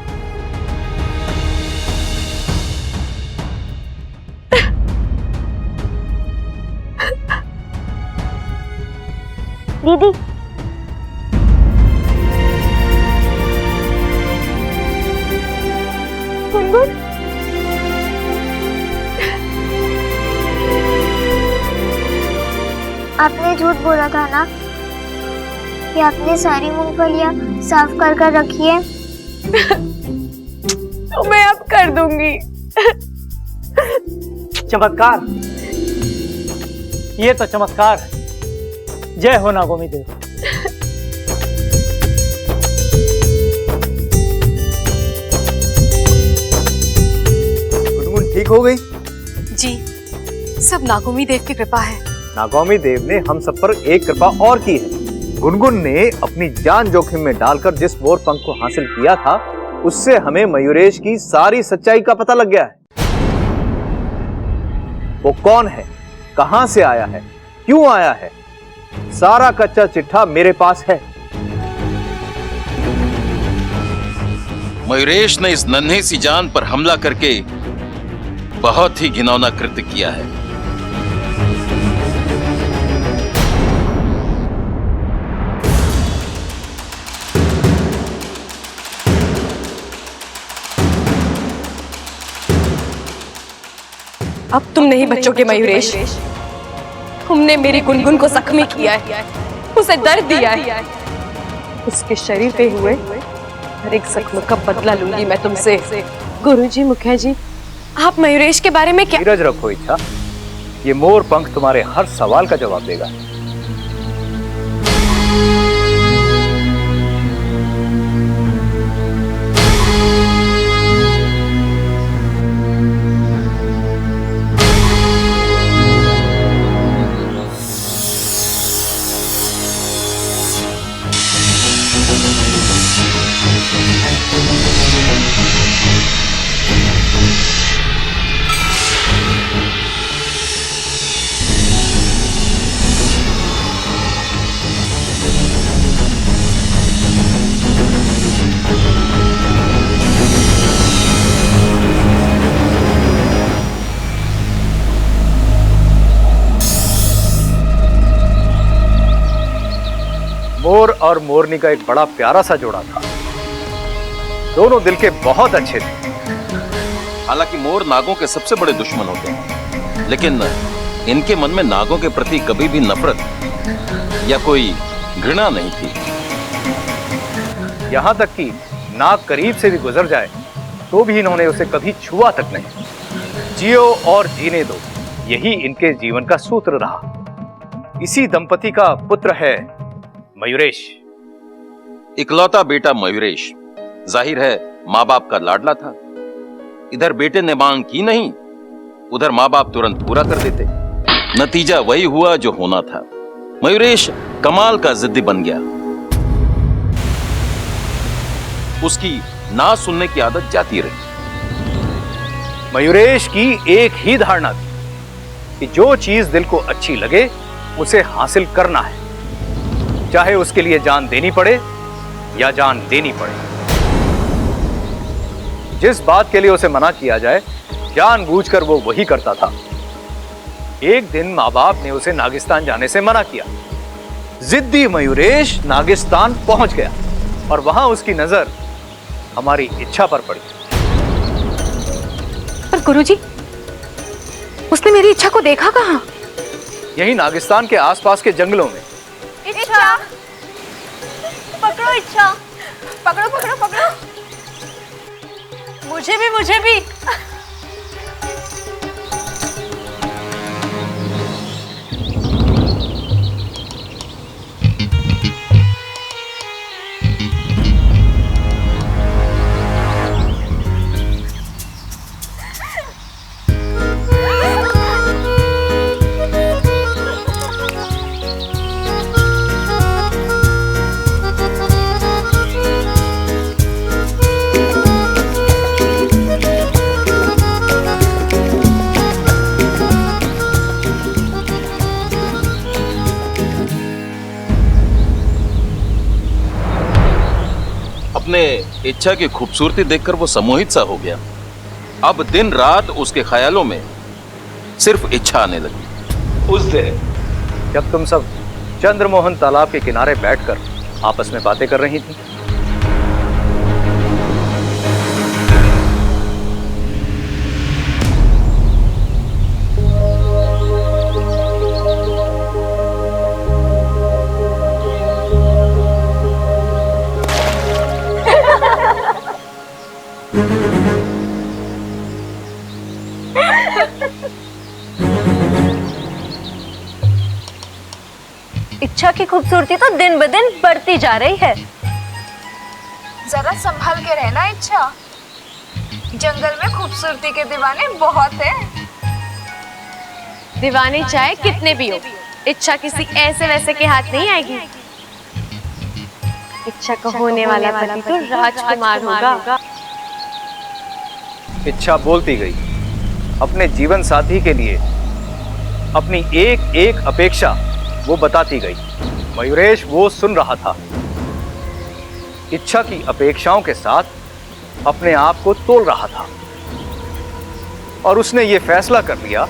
दीदी, गुनगुन, आपने झूठ बोला था ना कि आपने सारी मूंगफलियां साफ कर रखी है। तो मैं अब कर दूंगी। चमत्कार, ये तो चमत्कार है। जय हो नागोमी देव। ठीक हो गई? जी, सब नागोमी देव की कृपा है। नागौमी देव ने हम सब पर एक कृपा और की है। गुनगुन ने अपनी जान जोखिम में डालकर जिस मोर पंख को हासिल किया था, उससे हमें मयूरेश की सारी सच्चाई का पता लग गया है। वो कौन है, कहां से आया है, क्यों आया है, सारा कच्चा चिट्ठा मेरे पास है। मयूरेश ने इस नन्ही सी जान पर हमला करके बहुत ही घिनौना कृत्य किया है। अब तुम नहीं बचोगे मयूरेश। तुमने मेरी गुनगुन को जख्मी किया है, उसे दर्द दिया है। उसके शरीर पे हुए हर एक जख्म का बदला लूंगी मैं तुमसे। गुरुजी, मुखिया जी, आप मयूरेश के बारे में क्या? धीरज रखो इच्छा, ये मोर पंख तुम्हारे हर सवाल का जवाब देगा। मोर और मोरनी का एक बड़ा प्यारा सा जोड़ा था। दोनों दिल के बहुत अच्छे थे। हालांकि मोर नागों के सबसे बड़े दुश्मन होते हैं, लेकिन इनके मन में नागों के प्रति कभी भी नफरत या कोई घृणा नहीं थी। यहां तक कि नाग करीब से भी गुजर जाए तो भी इन्होंने उसे कभी छुआ तक नहीं। जियो और जीने दो, यही इनके जीवन का सूत्र रहा। इसी दंपति का पुत्र है मयूरेश। इकलौता बेटा मयूरेश जाहिर है माँ बाप का लाडला था। इधर बेटे ने मांग की नहीं, उधर माँ बाप तुरंत पूरा कर देते। नतीजा वही हुआ जो होना था। मयूरेश कमाल का जिद्दी बन गया। उसकी ना सुनने की आदत जाती रही। मयूरेश की एक ही धारणा थी कि जो चीज दिल को अच्छी लगे उसे हासिल करना है, चाहे उसके लिए जान देनी पड़े या जान देनी पड़े। जिस बात के लिए उसे मना किया जाए जानबूझकर वो वही करता था। एक दिन माँ बाप ने उसे नागिस्तान जाने से मना किया। जिद्दी मयूरेश नागिस्तान पहुंच गया और वहां उसकी नजर हमारी इच्छा पर पड़ी। पर गुरुजी, उसने मेरी इच्छा को देखा कहां? यही नागिस्तान के आसपास के जंगलों में। इच्छा, पकड़ो इच्छा, पकड़ो पकड़ो पकड़ो। मुझे भी, मुझे भी। अपने इच्छा की खूबसूरती देखकर वो सम्मोहित सा हो गया। अब दिन रात उसके ख्यालों में सिर्फ इच्छा आने लगी। उस दिन जब तुम सब चंद्रमोहन तालाब के किनारे बैठकर आपस में बातें कर रही थी, इच्छा की खूबसूरती तो दिन ब दिन बढ़ती जा रही है। जरा संभल के रहना इच्छा। जंगल में खूबसूरती के दीवाने बहुत हैं। दीवाने चाहे कितने भी हो, इच्छा किसी ऐसे वैसे के हाथ नहीं आएगी। इच्छा का होने वाला पति तो राजकुमार होगा। इच्छा बोलती गई, अपने जीवन साथी के लिए अपनी एक एक अपेक्षा वो बताती गई। मयूरेश वो सुन रहा था। इच्छा की अपेक्षाओं के साथ अपने आप को तोल रहा था और उसने ये फैसला कर लिया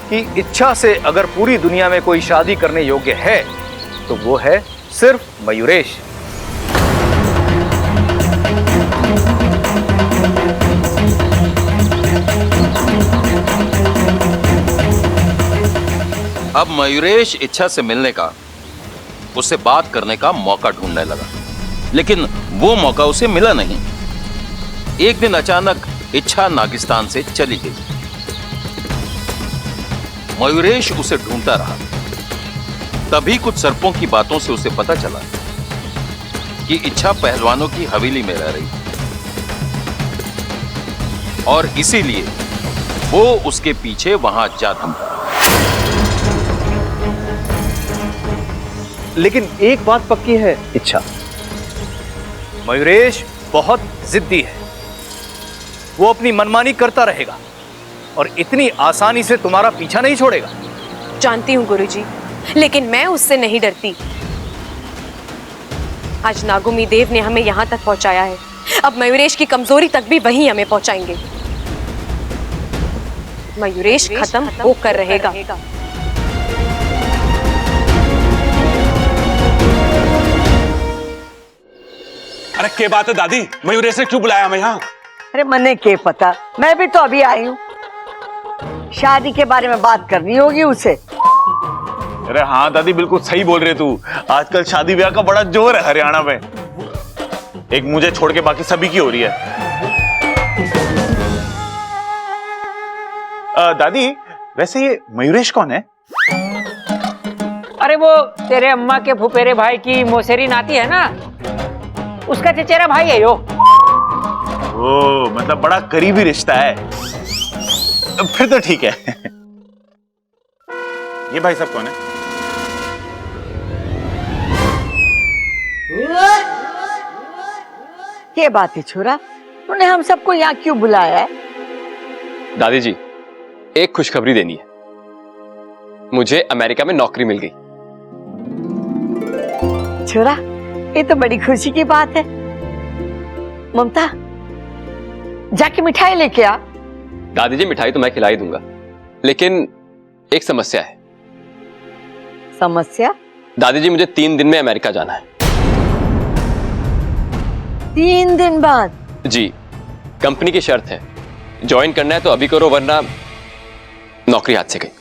कि इच्छा से अगर पूरी दुनिया में कोई शादी करने योग्य है तो वो है सिर्फ मयूरेश। अब मयूरेश इच्छा से मिलने का, उससे बात करने का मौका ढूंढने लगा, लेकिन वो मौका उसे मिला नहीं। एक दिन अचानक इच्छा नागिस्तान से चली गई। मयूरेश उसे ढूंढता रहा। तभी कुछ सर्पों की बातों से उसे पता चला कि इच्छा पहलवानों की हवेली में रह रही और इसीलिए वो उसके पीछे वहां जा थमा। लेकिन एक बात पक्की है इच्छा, मयूरेश बहुत जिद्दी है। वो अपनी मनमानी करता रहेगा और इतनी आसानी से तुम्हारा पीछा नहीं छोड़ेगा। जानती हूँ गुरुजी, लेकिन मैं उससे नहीं डरती। आज नागोमी देव ने हमें यहाँ तक पहुंचाया है, अब मयूरेश की कमजोरी तक भी वही हमें पहुंचाएंगे। मयूरेश खत्म होकर रहेगा। अरे क्या बात है दादी, मयूरेश ने क्यों बुलाया हमें यहाँ? अरे मने के पता, मैं भी तो अभी आई हूँ। शादी के बारे में बात करनी होगी उसे। अरे हाँ दादी, बिल्कुल सही बोल रहे तू। आजकल शादी ब्याह का बड़ा जोर है हरियाणा में। एक मुझे छोड़ के बाकी सभी की हो रही है। दादी, वैसे ये मयूरेश कौन है? अरे वो तेरे अम्मा के फुफेरे भाई की मौसेरी नाती है ना, उसका चचेरा भाई है यो। ओ, मतलब बड़ा करीबी रिश्ता है। फिर तो ठीक है। ये भाई साहब कौन है? क्या बात है छोरा, तूने हम सबको यहाँ क्यों बुलाया है? दादी जी, एक खुशखबरी देनी है। मुझे अमेरिका में नौकरी मिल गई। छोरा, ये तो बड़ी खुशी की बात है। ममता, जाके मिठाई लेके आ। दादी जी, मिठाई तो मैं खिला ही दूंगा, लेकिन एक समस्या है। समस्या? दादी जी, मुझे 3 दिन में अमेरिका जाना है। 3 दिन बाद? जी, कंपनी की शर्त है, ज्वाइन करना है तो अभी करो वरना नौकरी हाथ से गई।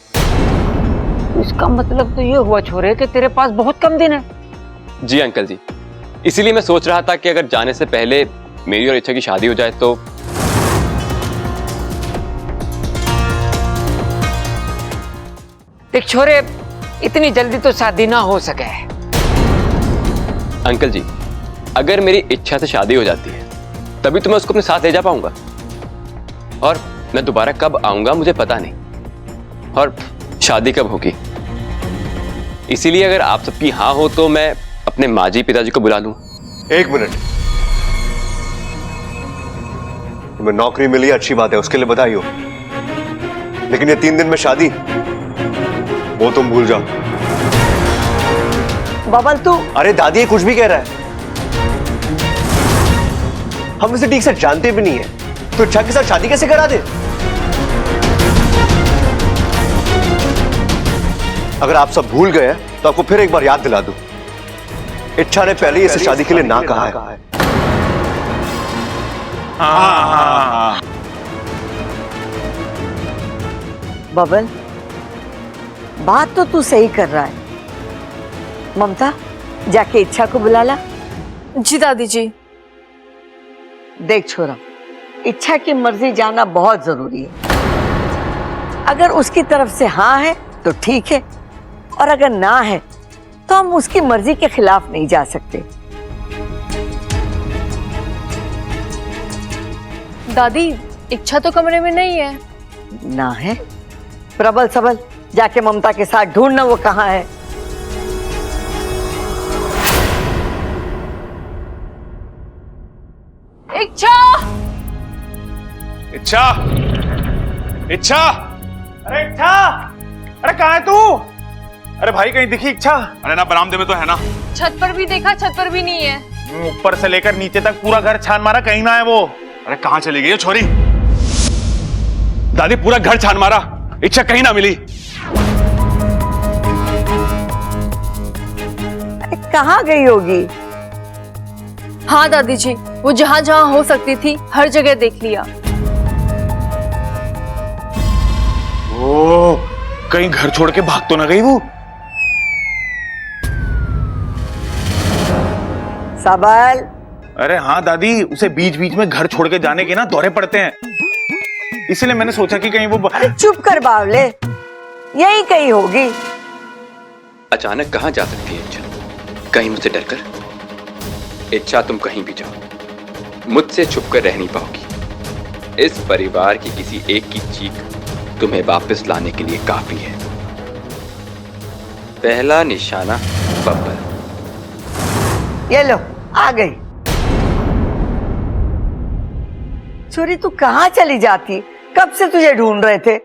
इसका मतलब तो ये हुआ छोरे कि तेरे पास बहुत कम दिन है। जी अंकल जी, इसीलिए मैं सोच रहा था कि अगर जाने से पहले मेरी और इच्छा की शादी हो जाए तो। देख छोरे, इतनी जल्दी तो शादी ना हो सके। अंकल जी, अगर मेरी इच्छा से शादी हो जाती है तभी तो मैं उसको अपने साथ ले जा पाऊंगा, और मैं दोबारा कब आऊंगा मुझे पता नहीं, और शादी कब होगी। इसीलिए अगर आप सबकी हाँ हो तो मैं अपने माजी पिताजी को बुला लूं। 1 मिनट, तुम्हें नौकरी मिली अच्छी बात है, उसके लिए बधाई हो, लेकिन ये 3 दिन में शादी, वो तुम भूल जाओ। बबल तू। अरे दादी, ये कुछ भी कह रहा है। हम इसे ठीक से जानते भी नहीं है, तो इच्छा के साथ शादी कैसे करा दे? अगर आप सब भूल गए तो आपको फिर एक बार याद दिला दूं, इच्छा ने पहले ही इसे शादी के लिए ना कहा है। हाँ। बबल, बात तो तू सही कर रहा है। ममता, जाके इच्छा को बुला ला। जी दादी जी। देख छोरा, इच्छा की मर्जी जाना बहुत जरूरी है। अगर उसकी तरफ से हाँ है तो ठीक है, और अगर ना है तो हम उसकी मर्जी के खिलाफ नहीं जा सकते। दादी इच्छा तो कमरे में नहीं है। ना है? प्रबल सबल जाके ममता के साथ ढूंढना वो कहाँ है। इच्छा इच्छा, इच्छा, अरे इच्छा, अरे कहाँ है तू? अरे भाई कहीं दिखी इच्छा? अरे ना बरामदे में तो है ना। छत पर भी देखा, छत पर भी नहीं है। ऊपर से लेकर नीचे तक पूरा घर छान मारा, कहीं ना है वो। अरे कहाँ चली गई ये छोरी? दादी पूरा घर छान मारा, इच्छा कहीं ना मिली। कहाँ गई होगी? हाँ दादी जी, वो जहाँ जहाँ हो सकती थी हर जगह देख लिया। ओ, कहीं घर छोड़ के भाग तो ना गई वो? सबल। अरे हाँ दादी, उसे बीच बीच में घर छोड़ के जाने के ना दौरे पड़ते हैं, इसलिए मैंने सोचा कि कहीं वो। चुप कर बावले, यही कहीं होगी। अचानक कहां जा सकती है इच्छा? कहीं मुझसे डरकर? इच्छा तुम कहीं भी जाओ, मुझसे छुपकर रह नहीं पाओगी। इस परिवार की किसी एक की चीख तुम्हें वापस लाने के लिए काफी है। पहला निशाना बब्बर। ये लो आ गई। छोरी तू कहाँ चली जाती? कब से तुझे ढूंढ रहे थे।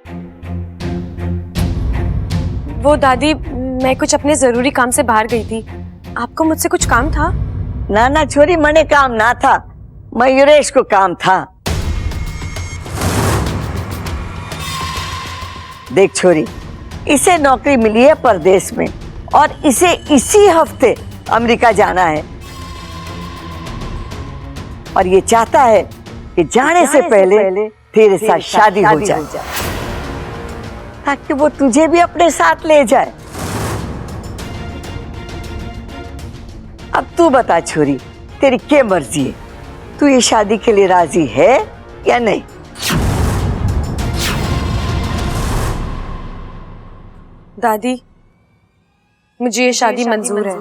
वो दादी, मैं कुछ अपने जरूरी काम से बाहर गई थी। आपको मुझसे कुछ काम था? ना ना छोरी, मने काम ना था, मयूरेश को काम था। देख छोरी, इसे नौकरी मिली है परदेश में और इसे इसी हफ्ते अमेरिका जाना है और ये चाहता है कि जाने से पहले तेरे साथ शादी हो जाए ताकि वो तुझे भी अपने साथ ले जाए। अब तू बता छोरी, तेरी क्या मर्जी है? तू ये शादी के लिए राजी है या नहीं? दादी, मुझे ये शादी मंजूर है।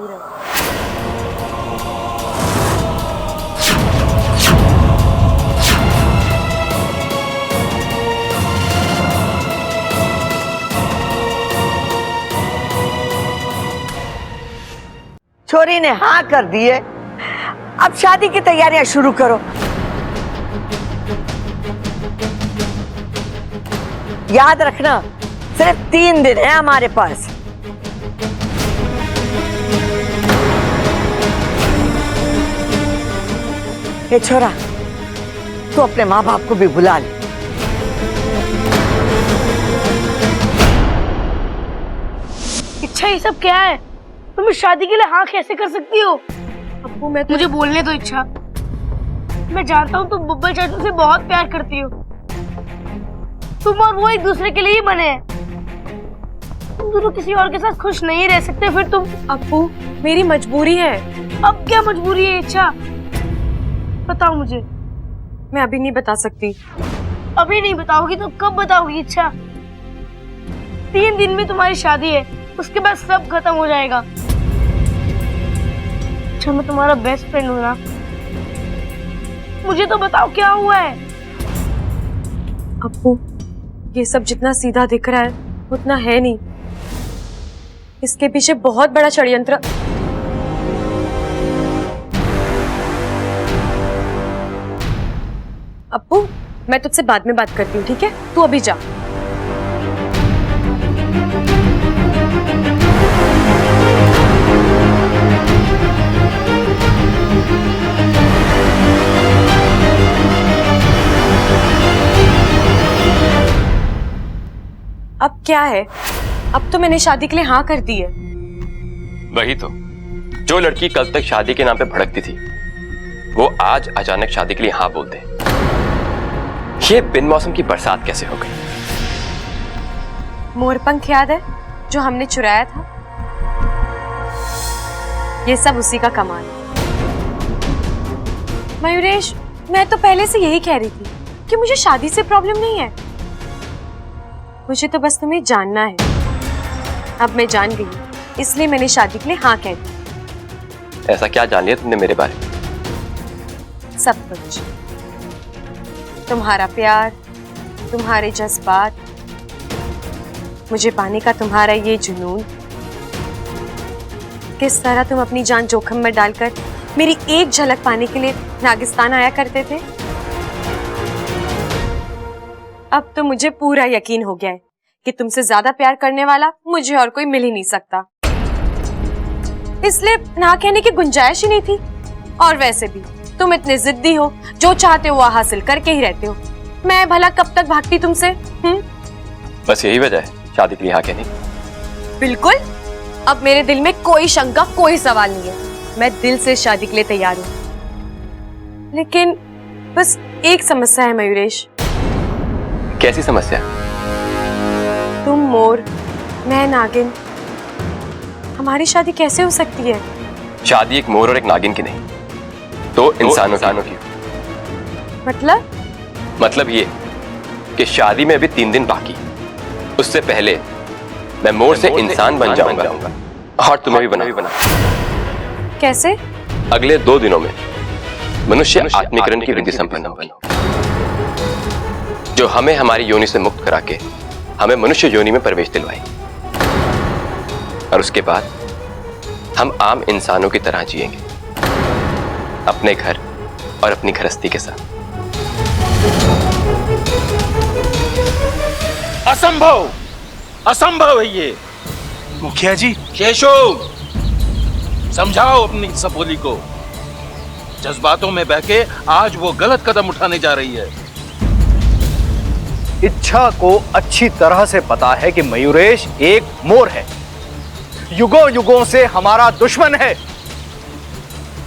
छोरी ने हाँ कर दी है, अब शादी की तैयारियां शुरू करो। याद रखना, सिर्फ 3 दिन है हमारे पास। ये छोरा, तू अपने माँ बाप को भी बुला ले। इच्छा ये सब क्या है? तुम इस शादी के लिए हाँ कैसे कर सकती हो? अब्बू, मैं तो मुझे बोलने दो इच्छा। मैं जानता हूँ तुम बब्बल चाचू से बहुत प्यार करती हो। तुम और वो एक दूसरे के लिए ही बने हैं। तुम दोनों किसी और के साथ खुश नहीं रह सकते। फिर तुम। अब्बू, मेरी मजबूरी है। अब क्या मजबूरी है इच्छा? बताओ मुझे। मैं अभी नहीं बता सकती। अभी नहीं बताओगी तो कब बताओगी इच्छा? 3 दिन में तुम्हारी शादी है, उसके बाद सब खत्म हो जाएगा। अच्छा, मैं तुम्हारा बेस्ट फ्रेंड हूँ ना? मुझे तो बताओ क्या हुआ है? अब्बू, ये सब जितना सीधा दिख रहा है उतना है नहीं। इसके पीछे बहुत बड़ा षड्यंत्र। अब्बू, मैं तुझसे बाद में बात करती हूँ, ठीक है? तू अभी जा। अब क्या है? अब तो मैंने शादी के लिए हाँ कर दी है। वही तो, जो लड़की कल तक शादी के नाम पे भड़कती थी वो आज अचानक शादी के लिए हाँ बोल दे। ये बिन मौसम की बरसात कैसे हो गई? मोरपंख याद है जो हमने चुराया था? ये सब उसी का कमाल है। मयूरेश, मैं तो पहले से यही कह रही थी कि मुझे शादी से प्रॉब्लम नहीं है। मुझे तो बस तुम्हें जानना है। अब मैं जान गई, इसलिए मैंने शादी के लिए हाँ कह दी। ऐसा क्या जान लिया तुमने मेरे बारे में? सब कुछ। तुम्हारा प्यार, तुम्हारे जज्बात, मुझे पाने का तुम्हारा ये जुनून, किस तरह तुम अपनी जान जोखिम में डालकर मेरी एक झलक पाने के लिए नागिस्तान आया करते थे। अब तो मुझे पूरा यकीन हो गया है कि तुमसे ज्यादा प्यार करने वाला मुझे और कोई मिल ही नहीं सकता, इसलिए ना कहने की गुंजाइश ही नहीं थी। और वैसे भी तुम इतने जिद्दी हो, जो चाहते हो वो हासिल करके ही रहते हो। मैं भला कब तक भागती तुमसे? बस यही वजह है शादी के लिए हाँ कहने? बिल्कुल, अब मेरे दिल में कोई शंका, कोई सवाल नहीं है। मैं दिल से शादी के लिए तैयार हूँ, लेकिन बस एक समस्या है मयूरेश। कैसी समस्या? तुम मोर, मैं नागिन, हमारी शादी कैसे हो सकती है? शादी एक मोर और एक नागिन की नहीं, तो इंसानों की। मतलब ये कि शादी में अभी 3 दिन बाकी, उससे पहले मैं मोर से इंसान बन जाऊंगा और तुम्हें भी बना। कैसे? अगले 2 दिनों में मनुष्य आत्मीकरण की विधि संपन्न होगी, जो हमें हमारी योनि से मुक्त करा के हमें मनुष्य योनि में प्रवेश दिलवाएगी। और उसके बाद हम आम इंसानों की तरह जिएंगे, अपने घर और अपनी गृहस्थी के साथ। असंभव, असंभव है ये। मुखिया जी। शेषो, समझाओ अपनी सपोली को। जज्बातों में बहके आज वो गलत कदम उठाने जा रही है। इच्छा को अच्छी तरह से पता है कि मयूरेश एक मोर है, युगों युगों से हमारा दुश्मन है।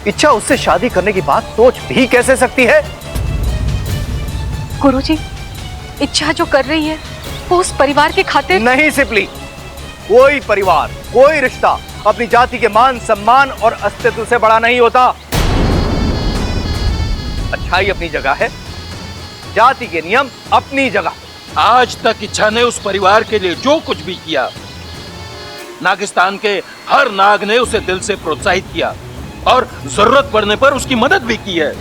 इच्छा उससे शादी करने की बात सोच भी कैसे सकती है? गुरुजी, इच्छा जो कर रही है वो उस परिवार के खातिर नहीं। सिपली, कोई परिवार, कोई रिश्ता अपनी जाति के मान सम्मान और अस्तित्व से बड़ा नहीं होता। अच्छाई अपनी जगह है, जाति के नियम अपनी जगह। आज तक इच्छा ने उस परिवार के लिए जो कुछ भी किया, नागिस्तान के हर नाग ने उसे दिल से प्रोत्साहित किया और जरूरत पड़ने पर उसकी मदद भी की है।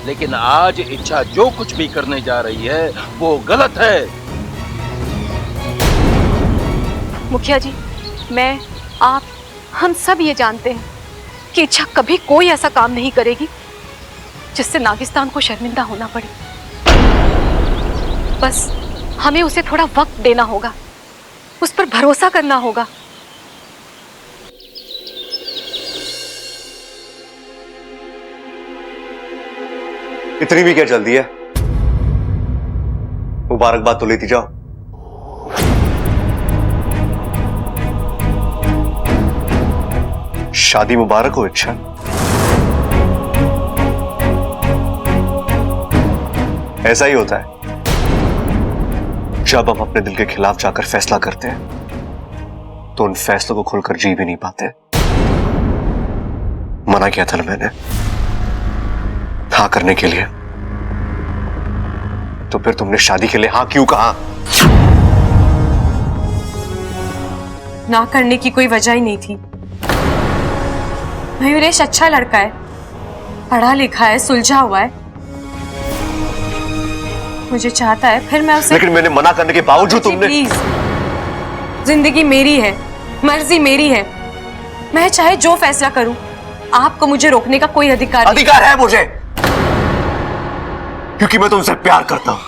लेकिन आज इच्छा जो कुछ भी करने जा रही है वो गलत है। मुखिया जी, मैं, आप, हम सब ये जानते हैं कि इच्छा कभी कोई ऐसा काम नहीं करेगी जिससे नागिस्तान को शर्मिंदा होना पड़े। बस हमें उसे थोड़ा वक्त देना होगा, उस पर भरोसा करना होगा। इतनी भी क्या जल्दी है? मुबारकबाद तो लेती जाओ। शादी मुबारक हो इच्छा। ऐसा ही होता है जब हम अपने दिल के खिलाफ जाकर फैसला करते हैं तो उन फैसलों को खुलकर जी भी नहीं पाते। मना किया था ना मैंने हाँ करने के लिए, तो फिर तुमने शादी के लिए हाँ क्यों कहा? ना करने की कोई वजह ही नहीं थी। मयूरेश अच्छा लड़का है, पढ़ा लिखा है, सुलझा हुआ है, मुझे चाहता है, फिर मैं उसे। लेकिन मैंने मना करने के बावजूद तुमने। प्लीज, जिंदगी मेरी है, मर्जी मेरी है, मैं चाहे जो फैसला करूं, आपको मुझे रोकने का कोई अधिकार नहीं। अधिकार है मुझे, क्योंकि मैं तुमसे प्यार करता हूं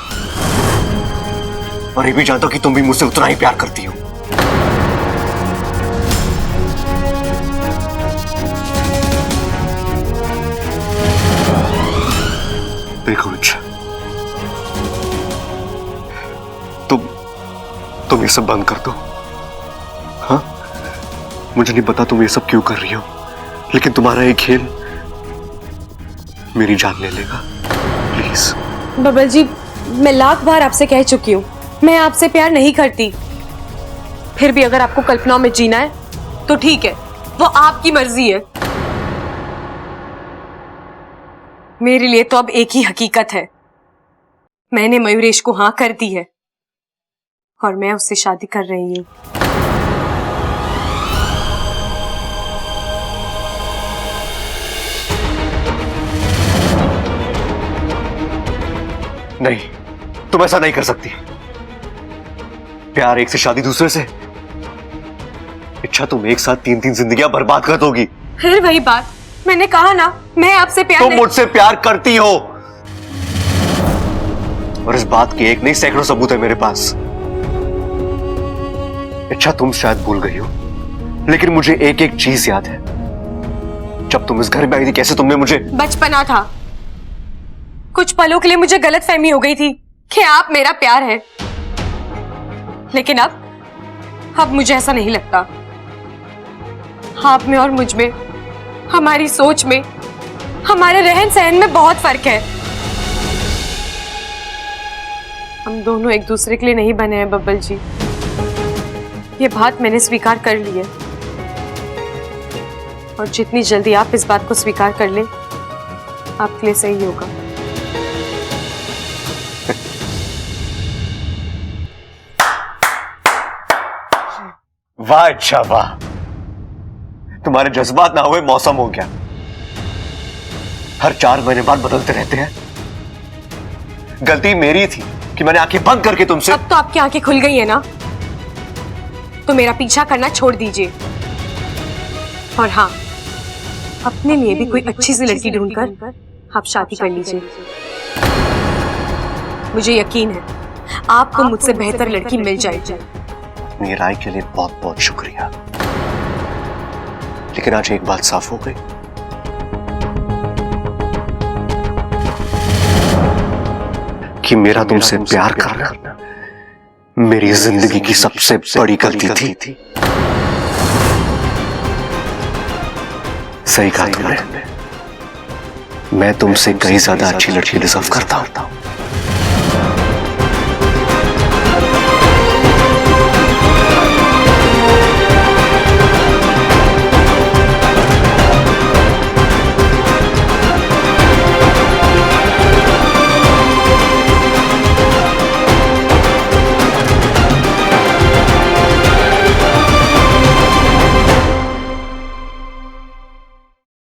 और ये भी जानता हूं कि तुम भी मुझसे उतना ही प्यार करती हो। देखो इच्छा, तुम ये सब बंद कर दो। हाँ, मुझे नहीं पता तुम ये सब क्यों कर रही हो, लेकिन तुम्हारा ये खेल मेरी जान ले लेगा। प्लीज। बबल जी, मैं लाख बार आपसे कह चुकी हूँ, मैं आपसे प्यार नहीं करती। फिर भी अगर आपको कल्पनाओं में जीना है तो ठीक है, वो आपकी मर्जी है। मेरे लिए तो अब एक ही हकीकत है, मैंने मयूरेश को हाँ कर दी है और मैं उससे शादी कर रही हूँ। नहीं, तुम ऐसा नहीं कर सकती। प्यार एक से, शादी दूसरे से। इच्छा तुम एक साथ 3-3 जिंदगियां बर्बाद कर दोगी। फिर वही बात, मैंने कहा ना मैं आपसे प्यार तुम मुझसे प्यार करती हो, और इस बात के एक नहीं सैकड़ों सबूत है मेरे पास। इच्छा तुम शायद भूल गई हो, लेकिन मुझे एक एक चीज याद है। जब तुम इस घर में आई थी, कैसे तुमने मुझे। बचपना था, कुछ पलों के लिए मुझे गलतफहमी हो गई थी कि आप मेरा प्यार है, लेकिन अब मुझे ऐसा नहीं लगता। आप में और मुझ में, हमारी सोच में, हमारे रहन सहन में बहुत फर्क है। हम दोनों एक दूसरे के लिए नहीं बने हैं बब्बल जी, ये बात मैंने स्वीकार कर ली है, और जितनी जल्दी आप इस बात को स्वीकार कर ले, आपके लिए सही होगा। वाह अच्छा वाह, तुम्हारे जज्बात ना हुए मौसम हो गया। हर 4 महीने बाद बदलते रहते हैं। गलती मेरी थी कि मैंने आंखें बंद करके तुमसे। अब तो आपकी आंखें खुल गई है ना, तो मेरा पीछा करना छोड़ दीजिए, और हाँ, अपने लिए भी कोई अच्छी सी लड़की ढूंढकर आप शादी कर लीजिए। मुझे यकीन है आपको मुझसे बेहतर लड़की मिल जाएगी। मेरी राय के लिए बहुत बहुत शुक्रिया, लेकिन आज एक बात साफ हो गई। कि मेरा तुमसे प्यार करना मेरी जिंदगी की सबसे बड़ी गलती थी। सही कहा तुमने, मैं तुमसे कहीं ज्यादा अच्छी लड़की डिजर्व करता हूं।